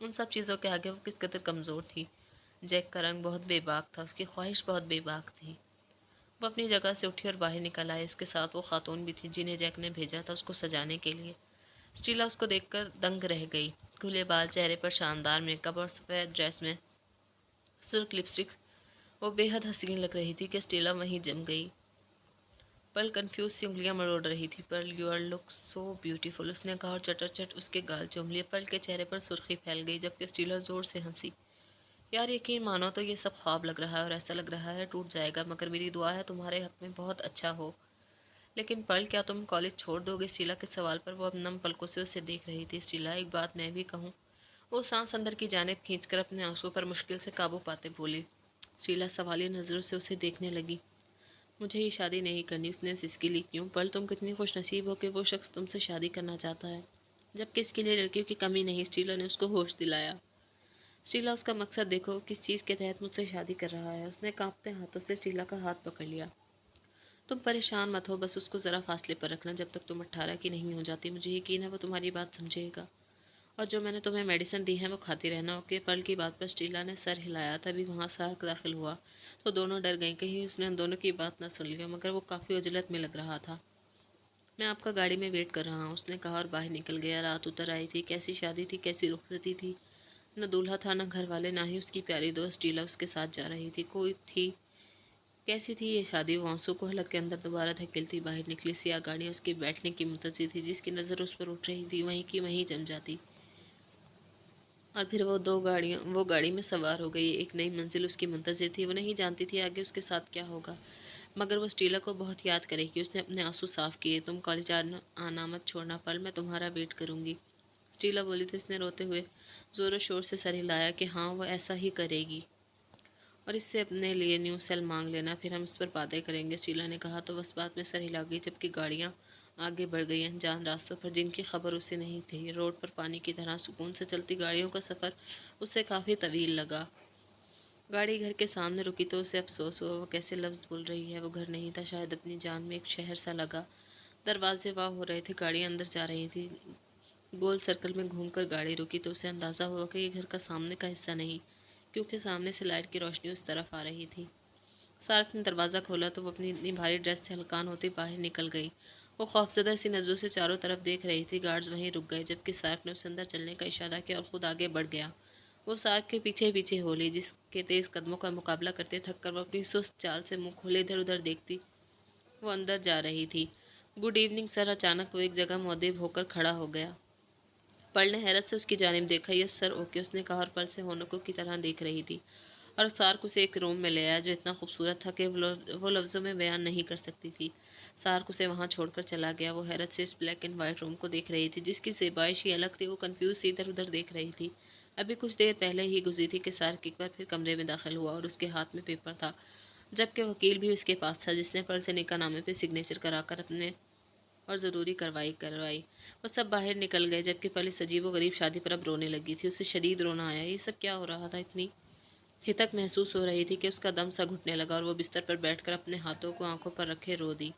उन सब चीज़ों के आगे वो किस कदर कमज़ोर थी। जैक का रंग बहुत बेबाक था, उसकी ख्वाहिश बहुत बेबाक थी। वो अपनी जगह से उठी और बाहर निकल आई। उसके साथ वो खातून भी थी जिन्हें जैक ने भेजा था उसको सजाने के लिए। स्टीला उसको देखकर दंग रह गई। खुले बाल, चेहरे पर शानदार मेकअप और सफ़ेद ड्रेस में सुर्ख लिपस्टिक। वो बेहद हसीन लग रही थी कि स्टीला वहीं जम गई। पल कंफ्यूज सी उंगलियां मरोड़ रही थी। पर you are look so beautiful, उसने कहा और चटर चट उसके गाल चूम लिए। पल के चेहरे पर सुर्खी फैल गई जबकि स्टीला जोर से हंसी। यार यकीन मानो तो ये सब ख्वाब लग रहा है और ऐसा लग रहा है टूट जाएगा, मगर मेरी दुआ है तुम्हारे हक में बहुत अच्छा हो। लेकिन पल क्या तुम कॉलेज छोड़ दोगे? स्टीला के सवाल पर वो अब नम पलकों से उसे देख रही थी। स्टीला, एक बात मैं भी कहूँ? वो सांस अंदर की जानिब खींचकर अपने आंसू पर मुश्किल से काबू पाते बोली। स्टीला सवालिया नज़रों से उसे देखने लगी। मुझे ये शादी नहीं करनी। उसने सिसकी ली। क्यों पल, तुम कितनी खुश नसीब हो कि वो शख्स तुमसे शादी करना चाहता है, जबकि इसके लिए लड़कियों की कमी नहीं। स्टीला ने उसको होश दिलाया। स्टीला, उसका मकसद देखो, किस चीज़ के तहत मुझसे शादी कर रहा है। उसने कांपते हाथों से स्टीला का हाथ पकड़ लिया। तुम परेशान मत हो, बस उसको ज़रा फासले पर रखना जब तक तुम 18 की नहीं हो जाती। मुझे यकीन है वो तुम्हारी बात समझेगा। और जो मैंने तुम्हें मेडिसिन दी है वो खाती रहना, ओके? पल की बात पर स्टीला ने सर हिलाया। तभी वहाँ सार्क दाखिल हुआ तो दोनों डर गईं कहीं उसने उन दोनों की बात न सुन ली। मगर वो काफ़ी उजलत में लग रहा था। मैं आपका गाड़ी में वेट कर रहा हूँ, उसने कहा और बाहर निकल गया। रात उतर आई थी। कैसी शादी थी, कैसी रुखसती थी। न दूल्हा था, न घर वाले, ना ही उसकी प्यारी दोस्त टीला उसके साथ जा रही थी। कोई थी। कैसी थी ये शादी? वो आंसू को हलक के अंदर दोबारा धकेलती बाहर निकली। सिया गाड़ी उसके बैठने की मुंतज़िर थी। जिसकी नज़र उस पर उठ रही थी वहीं की वहीं जम जाती। और फिर वो गाड़ी में सवार हो गई। एक नई मंजिल उसकी मुंतज़िर थी। वो नहीं जानती थी आगे उसके साथ क्या होगा, मगर वो स्टीला को बहुत याद करेगी। उसने अपने आंसू साफ किए। तुम कॉलेज आना मत छोड़ना पल, मैं तुम्हारा वेट करूँगी, स्टीला बोली। तो इसने रोते हुए ज़ोरों शोर से सर हिलाया कि हाँ वो ऐसा ही करेगी। और इससे अपने लिए न्यू सेल मांग लेना, फिर हम इस पर बातें करेंगे, शीला ने कहा। तो बस बात में सर हिला गई जबकि गाड़ियाँ आगे बढ़ गई अनजान रास्तों पर जिनकी खबर उसे नहीं थी। रोड पर पानी की तरह सुकून से चलती गाड़ियों का सफ़र उसे काफ़ी तवील लगा। गाड़ी घर के सामने रुकी तो उसे अफसोस हुआ वो कैसे लफ्ज़ बोल रही है। वो घर नहीं था, शायद अपनी जान में एक शहर सा लगा। दरवाजे वाह हो रहे थे, गाड़ियाँ अंदर जा रही थी। गोल सर्कल में घूमकर गाड़ी रुकी तो उसे अंदाज़ा हुआ कि ये घर का सामने का हिस्सा नहीं, क्योंकि सामने से लाइट की रोशनी उस तरफ आ रही थी। सार्क ने दरवाज़ा खोला तो वो अपनी इतनी भारी ड्रेस से हलकान होती बाहर निकल गई। वो खौफजदा सी नज़रों से चारों तरफ देख रही थी। गार्ड्स वहीं रुक गए जबकि सार्क ने उसे अंदर चलने का इशारा किया और ख़ुद आगे बढ़ गया। वो सार्क के पीछे पीछे हो ली, जिसके तेज़ कदमों का मुकाबला करते थक कर वो अपनी सुस्त चाल से मुंह खोले इधर उधर देखती। वो अंदर जा रही थी। Good evening sir. अचानक वो एक जगह मुअद्दिब होकर खड़ा हो गया। पल ने हैरत से उसकी जानिब देखा। यस सर, ओके, उसने कहा और पल से होनकों की तरह देख रही थी। और सार्क उसे एक रूम में ले आया जो इतना खूबसूरत था कि वो लफ्ज़ों में बयान नहीं कर सकती थी। सार्क उसे वहाँ छोड़कर चला गया। वो हैरत से इस ब्लैक एंड वाइट रूम को देख रही थी जिसकी ज़ेबाइश ही अलग थी। वो कन्फ्यूज सी इधर उधर देख रही थी। ابھی کچھ دیر پہلے ہی گزری تھی کہ سارق ایک بار پھر کمرے میں داخل ہوا اور اس کے ہاتھ میں پیپر تھا، جبکہ وکیل بھی اس کے پاس تھا جس نے پل سے نکاح نامے پہ سگنیچر کرا کر اپنے اور ضروری کروائی۔ وہ سب باہر نکل گئے جبکہ پل اس عجیب و غریب شادی پر اب رونے لگی تھی۔ اسے شدید رونا آیا۔ یہ سب کیا ہو رہا تھا؟ اتنی ہتک محسوس ہو رہی تھی کہ اس کا دم سا گھٹنے لگا اور وہ بستر پر بیٹھ کر اپنے ہاتھوں کو آنکھوں پر رکھے رو دی۔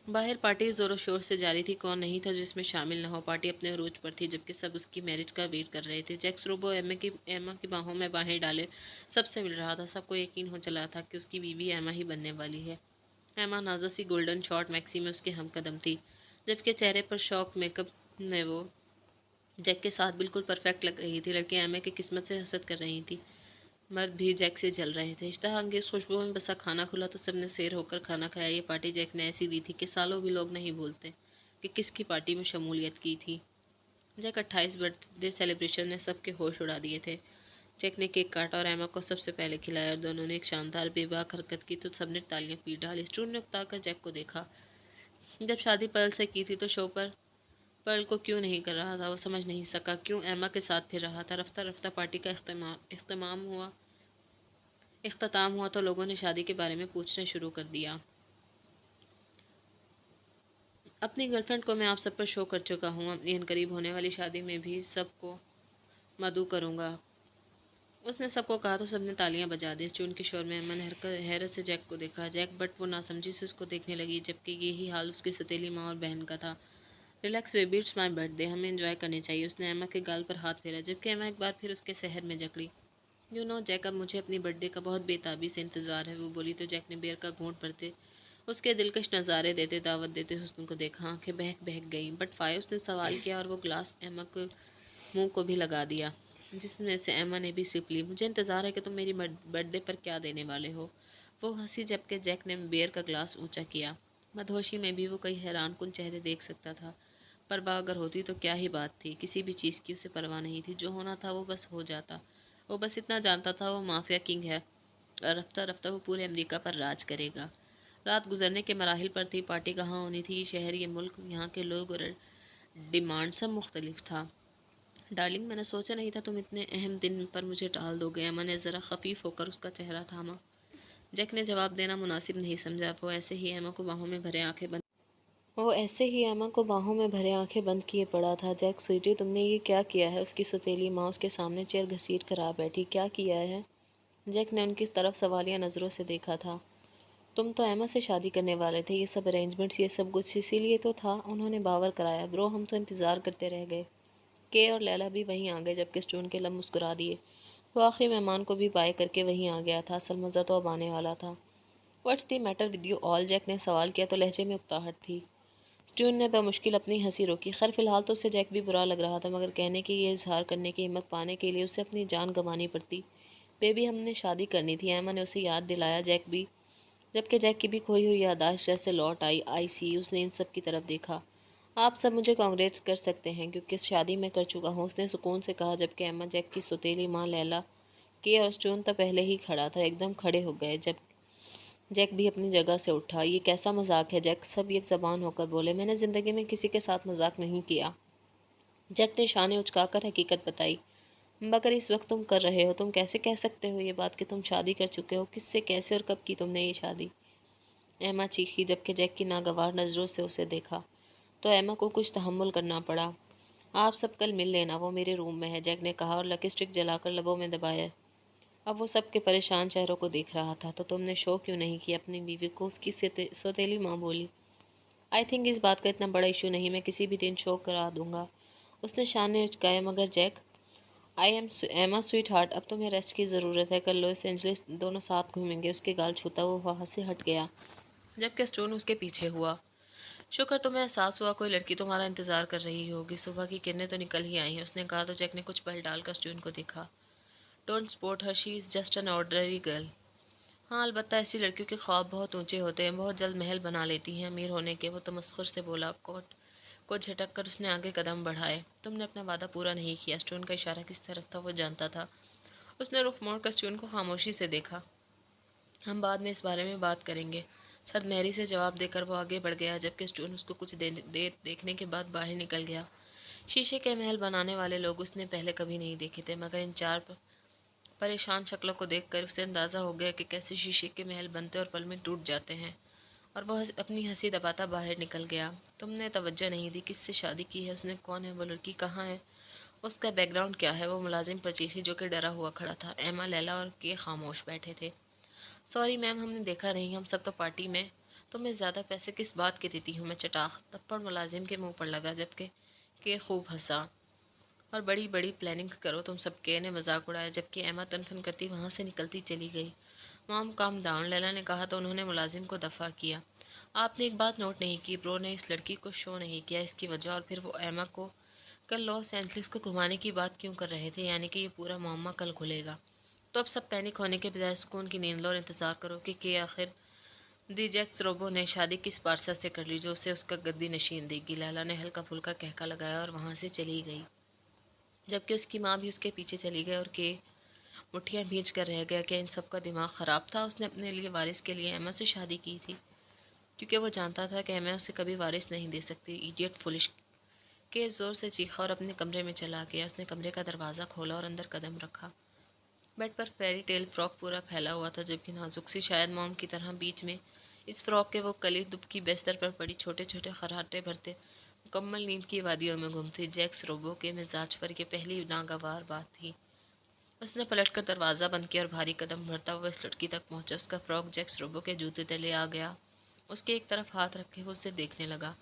باہر پارٹی زور و شور سے جاری تھی، کون نہیں تھا جو اس میں شامل نہ ہو۔ پارٹی اپنے عروج پر تھی جبکہ سب اس کی میرج کا ویٹ کر رہے تھے۔ جیک سروبو ایما کی باہوں میں باہیں ڈالے سب سے مل رہا تھا۔ سب کو یقین ہو چلا تھا کہ اس کی بیوی ایما ہی بننے والی ہے۔ ایما نازک سی گولڈن شارٹ میکسی میں اس کے ہم قدم تھی، جبکہ چہرے پر شوق میک اپ میں وہ جیک کے ساتھ بالکل پرفیکٹ لگ رہی تھی۔ لڑکیاں ایما کی قسمت سے حسد کر رہی تھیں، مرد بھی جیک سے جل رہے تھے۔ اشتہا انگیز خوشبو میں بسا کھانا کھلا تو سب نے سیر ہو کر کھانا کھایا۔ یہ پارٹی جیک نے ایسی دی تھی کہ سالوں بھی لوگ نہیں بھولتے کہ کس کی پارٹی میں شمولیت کی تھی۔ جیک 28 برتھ ڈے سیلیبریشن نے سب کے ہوش اڑا دیے تھے۔ جیک نے کیک کاٹا اور ایما کو سب سے پہلے کھلایا اور دونوں نے ایک شاندار بے باک حرکت کی تو سب نے تالیاں پیٹ ڈالی۔ اسٹون نے اکتا کر جیک کو دیکھا۔ جب شادی پرل سے کی تھی تو شو پر پرل کو کیوں نہیں کر رہا تھا؟ وہ سمجھ نہیں سکا کیوں ایما کے ساتھ پھر رہا تھا۔ رفتہ رفتہ پارٹی کا اختتام ہوا تو لوگوں نے شادی کے بارے میں پوچھنا شروع کر دیا۔ اپنی گرل فرینڈ کو میں آپ سب پر شو کر چکا ہوں، اپنی عنقریب ہونے والی شادی میں بھی سب کو مدعو کروں گا، اس نے سب کو کہا تو سب نے تالیاں بجا دی۔ چون کے شور میں ایما نے حیرت سے جیک کو دیکھا۔ جیک بٹ وہ ناسمجھی سے اس کو دیکھنے لگی جبکہ یہی حال اس کی سوتیلی ماں اور بہن کا تھا۔ Relax baby, it's my birthday, ہمیں انجوائے کرنے چاہیے۔ اس نے ایما کے گال پر ہاتھ پھیرا جبکہ ایما ایک بار پھر اس کے سحر میں جکڑی۔ یو نو جیک، اب مجھے اپنی برتھ ڈے کا بہت بے تابی سے انتظار ہے، وہ بولی تو جیک نے بیئر کا گھونٹ بھرتے اس کے دلکش نظارے دیتے دعوت دیتے حسن کو دیکھا۔ آنکھیں بہک گئیں۔ بٹ فائے، اس نے سوال کیا اور وہ گلاس ایما کے منہ کو بھی لگا دیا جس میں سے ایما نے بھی سپ لی۔ مجھے انتظار ہے کہ تم میری برتھ ڈے پر کیا دینے والے ہو، وہ ہنسی جبکہ جیک نے بیئر کا گلاس اونچا کیا۔ مدہوشی میں بھی وہ کئی حیران کن چہرے دیکھ سکتا تھا۔ پرواہ اگر ہوتی تو کیا ہی بات تھی، کسی بھی چیز کی اسے پرواہ نہیں تھی، جو ہونا تھا وہ بس ہو جاتا۔ وہ بس اتنا جانتا تھا وہ مافیا کنگ ہے اور رفتہ رفتہ وہ پورے امریکہ پر راج کرے گا۔ رات گزرنے کے مراحل پر تھی۔ پارٹی کہاں ہونی تھی؟ یہ شہر، یہ ملک، یہاں کے لوگ اور ڈیمانڈ سب مختلف تھا۔ ڈارلنگ، میں نے سوچا نہیں تھا تم اتنے اہم دن پر مجھے ٹال دو گے۔ ایما نے ذرا خفیف ہو کر اس کا چہرہ تھاما۔ جیک نے جواب دینا مناسب نہیں سمجھا۔ وہ ایسے ہی ایما کو باہوں میں بھرے آنکھیں بند کیے پڑا تھا۔ جیک سویٹی، تم نے یہ کیا کیا ہے؟ اس کی سوتیلی ماں اس کے سامنے چیئر گھسیٹ کر آ بیٹھی۔ کیا کیا ہے؟ جیک نے ان کی طرف سوالیہ نظروں سے دیکھا تھا۔ تم تو ایما سے شادی کرنے والے تھے، یہ سب ارینجمنٹس، یہ سب کچھ اسی لیے تو تھا، انہوں نے باور کرایا۔ برو، ہم تو انتظار کرتے رہ گئے۔ کے اور لیلا بھی وہیں آ گئے جبکہ اسٹون کے لب مسکرا دیے۔ وہ آخری مہمان کو بھی بائے کر کے وہیں آ گیا تھا۔ اصل مزہ تو اب آنے والا تھا۔ What's the matter with you all? Jack نے سوال کیا تو لہجے میں اکتاہٹ تھی۔ اسٹون نے بمشکل اپنی ہنسی روکی۔ خیر فی الحال تو اسے جیک بھی برا لگ رہا تھا، مگر کہنے کی یہ اظہار کرنے کی ہمت پانے کے لیے اسے اپنی جان گنوانی پڑتی۔ بیبی، ہم نے شادی کرنی تھی، ایما نے اسے یاد دلایا۔ جبکہ جیک کی بھی کھوئی ہوئی یادداشت جیسے لوٹ آئی سی۔ اس نے ان سب کی طرف دیکھا۔ آپ سب مجھے کانگریٹس کر سکتے ہیں کیونکہ اس شادی میں کر چکا ہوں، اس نے سکون سے کہا جبکہ ایما، جیک کی سوتیلی ماں، لیلا، کے اور اسٹون تو پہلے ہی کھڑا تھا، ایک دم کھڑے ہو گئے۔ جب جیک بھی اپنی جگہ سے اٹھا۔ یہ کیسا مذاق ہے جیک؟ سب ایک زبان ہو کر بولے۔ میں نے زندگی میں کسی کے ساتھ مذاق نہیں کیا۔ جیک نے شانے اچکا کر حقیقت بتائی۔ مگر اس وقت تم کر رہے ہو، تم کیسے کہہ سکتے ہو یہ بات کہ تم شادی کر چکے ہو؟ کس سے، کیسے اور کب کی تم نے یہ شادی؟ ایما چیخی جبکہ جیک کی ناگوار نظروں سے اسے دیکھا تو ایما کو کچھ تحمل کرنا پڑا۔ آپ سب کل مل لینا، وہ میرے روم میں ہے، جیک نے کہا اور لکی اسٹک جلا کر لبوں میں دبایا۔ اب وہ سب کے پریشان چہروں کو دیکھ رہا تھا۔ تو تم نے شو کیوں نہیں کیا اپنی بیوی کو؟ اس کی سوتیلی ماں بولی۔ آئی تھنک اس بات کا اتنا بڑا ایشو نہیں، میں کسی بھی دن شو کرا دوں گا۔ اس نے شانے اچکائے۔ مگر جیک، ایما سویٹ ہارٹ، اب تمہیں ریسٹ کی ضرورت ہے، کل لاس اینجلس دونوں ساتھ گھومیں گے۔ اس کے گال چھوتا وہ وہاں سے ہٹ گیا جبکہ اسٹون اس کے پیچھے ہوا۔ شکر، تمہیں احساس ہوا کوئی لڑکی تمہارا انتظار کر رہی ہوگی، صبح کی کرنیں تو نکل ہی آئی ہیں، اس نے کہا تو جیک نے کچھ پل ڈال کر اسٹون کو دیکھا۔ Don't support Hare, she is just an ordinary girl. ہاں البتہ ایسی لڑکیوں کے خواب بہت اونچے ہوتے ہیں، بہت جلد محل بنا لیتی ہیں امیر ہونے کے، وہ تمسخر سے بولا۔ کوٹ کو جھٹک کر اس نے آگے قدم بڑھائے۔ تم نے اپنا وعدہ پورا نہیں کیا۔ اسٹون کا اشارہ کس طرف تھا وہ جانتا تھا۔ اس نے رخ موڑ کر اسٹون کو خاموشی سے دیکھا۔ ہم بعد میں اس بارے میں بات کریں گے، سرد مہری سے جواب دے کر وہ آگے بڑھ گیا جبکہ اسٹون اس کو کچھ دیر دیکھنے کے بعد باہر نکل گیا۔ शीशे के महल बनाने वाले लोग उसने पहले कभी नहीं देखे थे, मगर इन चार परेशान शक्लों को देखकर उसे अंदाज़ा हो गया कि कैसे शीशे के महल बनते और पल में टूट जाते हैं। और वह अपनी हंसी दबाता बाहर निकल गया। तुमने तवज्जो नहीं दी, किससे शादी की है उसने, कौन है वो लड़की, कहाँ है, उसका बैकग्राउंड क्या है। वो मुलाजिम पर चीखी जो कि डरा हुआ खड़ा था। एमा, लैला और के खामोश बैठे थे। सॉरी मैम, हमने देखा नहीं, हम सब तो पार्टी में। तो मैं ज़्यादा पैसे किस बात के देती हूँ, मैं चटाख थप्पड़ मुलाजिम के मुंह पर लगा, जबकि के खूब हंसा। और बड़ी बड़ी प्लानिंग करो तुम सबके, ने मजाक उड़ाया, जबकि एमा तनफन करती वहाँ से निकलती चली गई। मॉम काम डाउन, लैला ने कहा तो उन्होंने मुलाजिम को दफ़ा किया। आपने एक बात नोट नहीं की, ब्रो ने इस लड़की को शो नहीं किया, इसकी वजह। और फिर वो एमा को कल लॉस एंजलिस को घुमाने की बात क्यों कर रहे थे, यानी कि ये पूरा मामला कल खुलेगा। तो अब सब पैनिक होने के बजाय सुकून की नींद लो और इंतज़ार करो कि आखिर दी जैक्स रोबो ने शादी किस पारसा से कर ली जो उसे उसका गद्दी नशीन देगी। लैला ने हल्का फुल्का कहका लगाया और वहाँ से चली गई, जबकि उसकी माँ भी उसके पीछे चली गई। और के मुठ्ठियाँ भींच कर रह गया। क्या इन सब का दिमाग ख़राब था? उसने अपने लिए वारिस के लिए एमा से शादी की थी, क्योंकि वो जानता था कि एमा उसे कभी वारिस नहीं दे सकती। इडियट, फुलिश, के ज़ोर से चीखा और अपने कमरे में चला गया। उसने कमरे का दरवाज़ा खोला और अंदर कदम रखा। बेड पर फेरी टेल फ्रॉक पूरा फैला हुआ था, जबकि नाजुक सी, शायद मॉम की तरह, बीच में इस फ्रॉक के वो कली दुबकी बिस्तर पर पड़ी छोटे छोटे खर्राटे भरते मुकम्मल नींद की वादियों में घूमती। जैक्स रोबो के मिजाज पर यह पहली नागवार बात थी। उसने पलटकर दरवाज़ा बंद किया और भारी कदम भरता हुआ इस लड़की तक पहुंचा। उसका फ्रॉक जैक्स रोबो के जूते तले आ गया। उसके एक तरफ हाथ रखे वो उसे देखने लगा।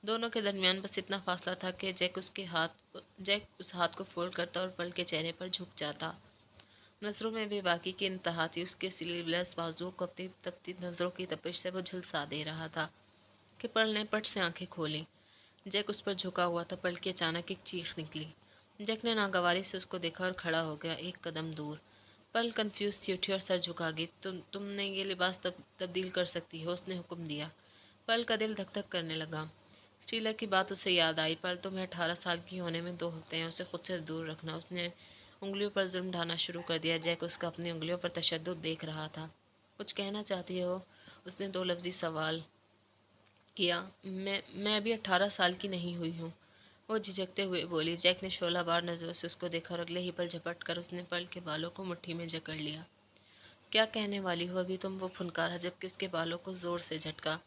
दोनों के दरमियान बस इतना फासला था कि जैक उस हाथ को फोल्ड करता और पल के चेहरे पर झुक जाता। नज़रों में बेबाकी की इंतहा थी। उसके स्लीवलेस बाजुओं को अपनी तपती नज़रों की तपिश से वो झुलसा दे रहा था कि पल ने पट से आंखें खोली। जैक उस पर झुका हुआ था। पल की अचानक एक चीख निकली। जैक ने नागवारी से उसको देखा और खड़ा हो गया एक कदम दूर। पल कंफ्यूज थी, उठी और सर झुका गई। तुमने ये लिबास तब्दील कर सकती हो, उसने हुक्म दिया। पल का दिल धक धक करने लगा। शीला की बात उसे याद आई। पल, तुम्हें 18 साल की होने में 2 हफ्ते हैं, उसे खुद से दूर रखना। उसने उंगलियों पर जुल्म ढाना शुरू कर दिया। जैक उसका अपनी उंगलियों पर तशद्दुद देख रहा था। कुछ कहना चाहती हो? उसने 2 लफ्ज़ी सवाल किया। मैं अभी 18 साल की नहीं हुई हूँ, वो झिझकते हुए बोली। जैक ने शोला बार नज़रों से उसको देखा और अगले ही पल झपट कर उसने पल के बालों को मुट्ठी में जकड़ लिया। क्या कहने वाली हो अभी तुम? वो फुनकारा, जबकि उसके बालों को ज़ोर से झटका।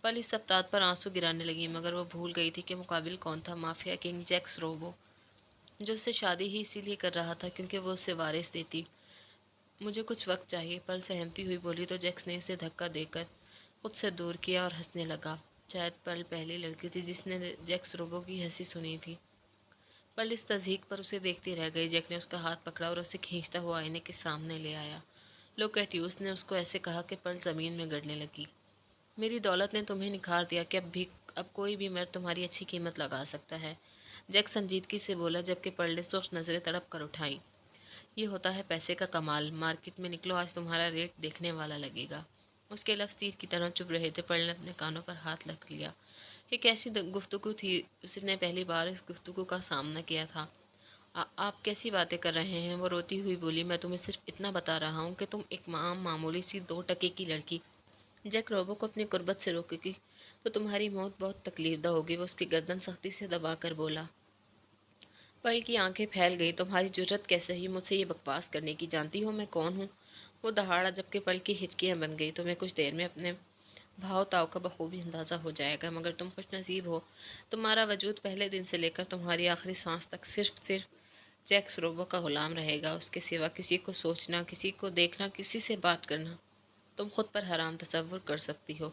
पल इस सप्ताह पर आंसू गिराने लगी, मगर वो भूल गई थी कि मुकाबिल कौन था। माफिया किंग जैक्स रोबो, जो उससे शादी ही इसीलिए कर रहा था क्योंकि वो उससे वारिस देती। मुझे कुछ वक्त चाहिए, पल सहमती हुई बोली तो जैक्स ने उसे धक्का देकर खुद से दूर किया और हंसने लगा। शायद पल पहली लड़की थी जिसने जैक्स रोबो की हंसी सुनी थी। पल इस तज़हीक पर उसे देखती रह गई। जैक ने उसका हाथ पकड़ा और उसे खींचता हुआ आईने के सामने ले आया। लुक एट यू, उसने उसको ऐसे कहा कि पल ज़मीन में गड़ने लगी। मेरी दौलत ने तुम्हें निखार दिया कि अब कोई भी मर्द तुम्हारी अच्छी कीमत लगा सकता है, जैक संजीदगी से बोला, जबकि पल ने सुर्ख नज़रें तड़प कर उठाई। ये होता है पैसे का कमाल। मार्केट में निकलो, आज तुम्हारा रेट देखने वाला लगेगा। उसके लफ्ज़ तीर की तरह चुभ रहे थे। पल ने अपने कानों पर हाथ रख लिया। ये कैसी गुफ्तगू थी? उसने पहली बार इस गुफ्तगू का सामना किया था। आप कैसी बातें कर रहे हैं? वो रोती हुई बोली। मैं तुम्हें सिर्फ इतना बता रहा हूँ कि तुम एक मामूली सी 2 टके की लड़की जैक रोबो को अपनी कुर्बत से रोकेगी तो तुम्हारी मौत बहुत तकलीफदा होगी। वो उसकी गर्दन सख्ती से दबाकर बोला। पल की आंखें फैल गई। तुम्हारी जुर्रत कैसे हुई मुझसे ये बकवास करने की? जानती हो मैं कौन हूँ? वो दहाड़ा, जबकि पल की हिचकियाँ बन गई। तुम्हें कुछ देर में अपने भाव ताव का बखूबी अंदाज़ा हो जाएगा, मगर तुम खुश नसीब हो। तुम्हारा वजूद पहले दिन से लेकर तुम्हारी आखिरी सांस तक सिर्फ जैक्स रोबो का गुलाम रहेगा। उसके सिवा किसी को सोचना, किसी को देखना, किसी से बात करना तुम खुद पर हराम तसव्वुर कर सकती हो।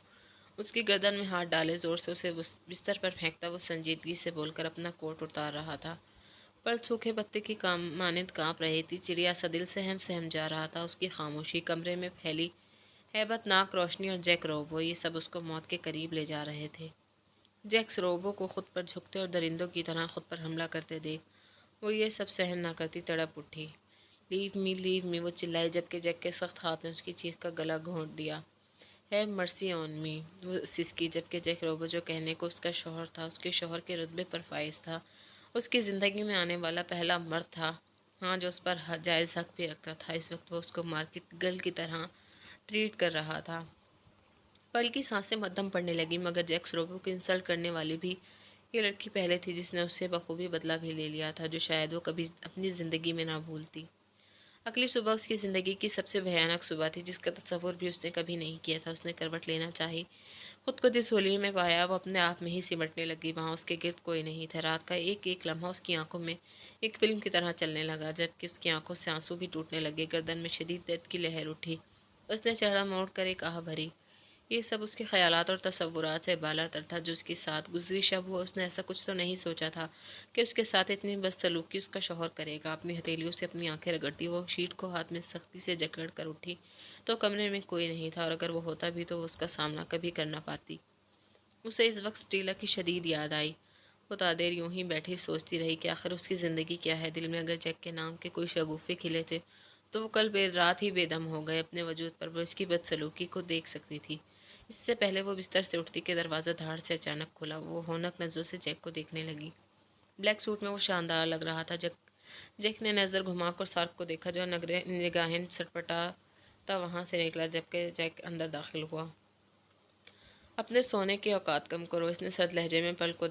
उसकी गर्दन में हाथ डाले जोर से उसे बिस्तर पर फेंकता वो संजीदगी से बोलकर अपना कोट उतार रहा था। पर सूखे पत्ते की काम मानिंद काँप रही थी। चिड़िया सा दिल सहम सहम जा रहा था। उसकी खामोशी, कमरे में फैली हैबतनाक रोशनी और जैक रोबो, ये सब उसको मौत के करीब ले जा रहे थे। जैक्स रोबो को खुद पर झुकते और दरिंदों की तरह खुद पर हमला करते देख वो ये सब सहन ना करती तड़प उठी। लीव मी, वो चिल्लाई, जबकि जैक के सख्त हाथ ने उसकी चीख का गला घोंट दिया। है मर्सी ऑन मी, वो सिसकी, जबकि जैक रोबो, जो कहने को उसका शौहर था, उसके शौहर के रुतबे पर फाइज था, उसकी ज़िंदगी में आने वाला पहला मर्द था, हाँ, जो उस पर जायज़ हक भी रखता था, इस वक्त वो उसको मार्केट गर्ल की तरह ट्रीट कर रहा था। पल की सांसें मद्धम पड़ने लगी, मगर जैक्स रोबो को इंसल्ट करने वाली भी یہ لڑکی پہلے تھی جس نے اس سے بخوبی بدلہ بھی لے لیا تھا، جو شاید وہ کبھی اپنی زندگی میں نہ بھولتی۔ اگلی صبح اس کی زندگی کی سب سے بھیانک صبح تھی، جس کا تصور بھی اس نے کبھی نہیں کیا تھا۔ اس نے کروٹ لینا چاہی، خود کو جس ہولی میں پایا وہ اپنے آپ میں ہی سمٹنے لگی۔ وہاں اس کے گرد کوئی نہیں تھا۔ رات کا ایک ایک لمحہ اس کی آنکھوں میں ایک فلم کی طرح چلنے لگا، جبکہ اس کی آنکھوں سے آنسو بھی ٹوٹنے لگے۔ گردن میں شدید درد کی لہر اٹھی۔ اس نے چہرہ موڑ کر ایک آہ بھری۔ یہ سب اس کے خیالات اور تصورات سے بالا تر تھا جو اس کے ساتھ گزری شب ہوا۔ اس نے ایسا کچھ تو نہیں سوچا تھا کہ اس کے ساتھ اتنی بدسلوکی اس کا شوہر کرے گا۔ اپنی ہتھیلیوں سے اپنی آنکھیں رگڑتی وہ شیٹ کو ہاتھ میں سختی سے جکڑ کر اٹھی تو کمرے میں کوئی نہیں تھا، اور اگر وہ ہوتا بھی تو وہ اس کا سامنا کبھی کر نہ پاتی۔ اسے اس وقت سٹیلا کی شدید یاد آئی۔ وہ تا دیر یوں ہی بیٹھی سوچتی رہی کہ آخر اس کی زندگی کیا ہے۔ دل میں اگر جیک کے نام کے کوئی شگوفے کھلے تھے تو وہ کل رات ہی بے دم ہو گئے۔ اپنے وجود پر وہ اس کی بدسلوکی کو دیکھ سکتی تھی۔ اس سے پہلے وہ بستر سے اٹھتی کہ دروازہ دھاڑ سے اچانک کھلا۔ وہ ہونک نظروں سے جیک کو دیکھنے لگی۔ بلیک سوٹ میں وہ شاندار لگ رہا تھا۔ جیک نے نظر گھما کر سارق کو دیکھا جو نگاہیں سٹپٹاتا وہاں سے نکلا جبکہ جیک اندر داخل ہوا۔ اپنے سونے کے اوقات کم کرو، اس نے سرد لہجے میں پل کو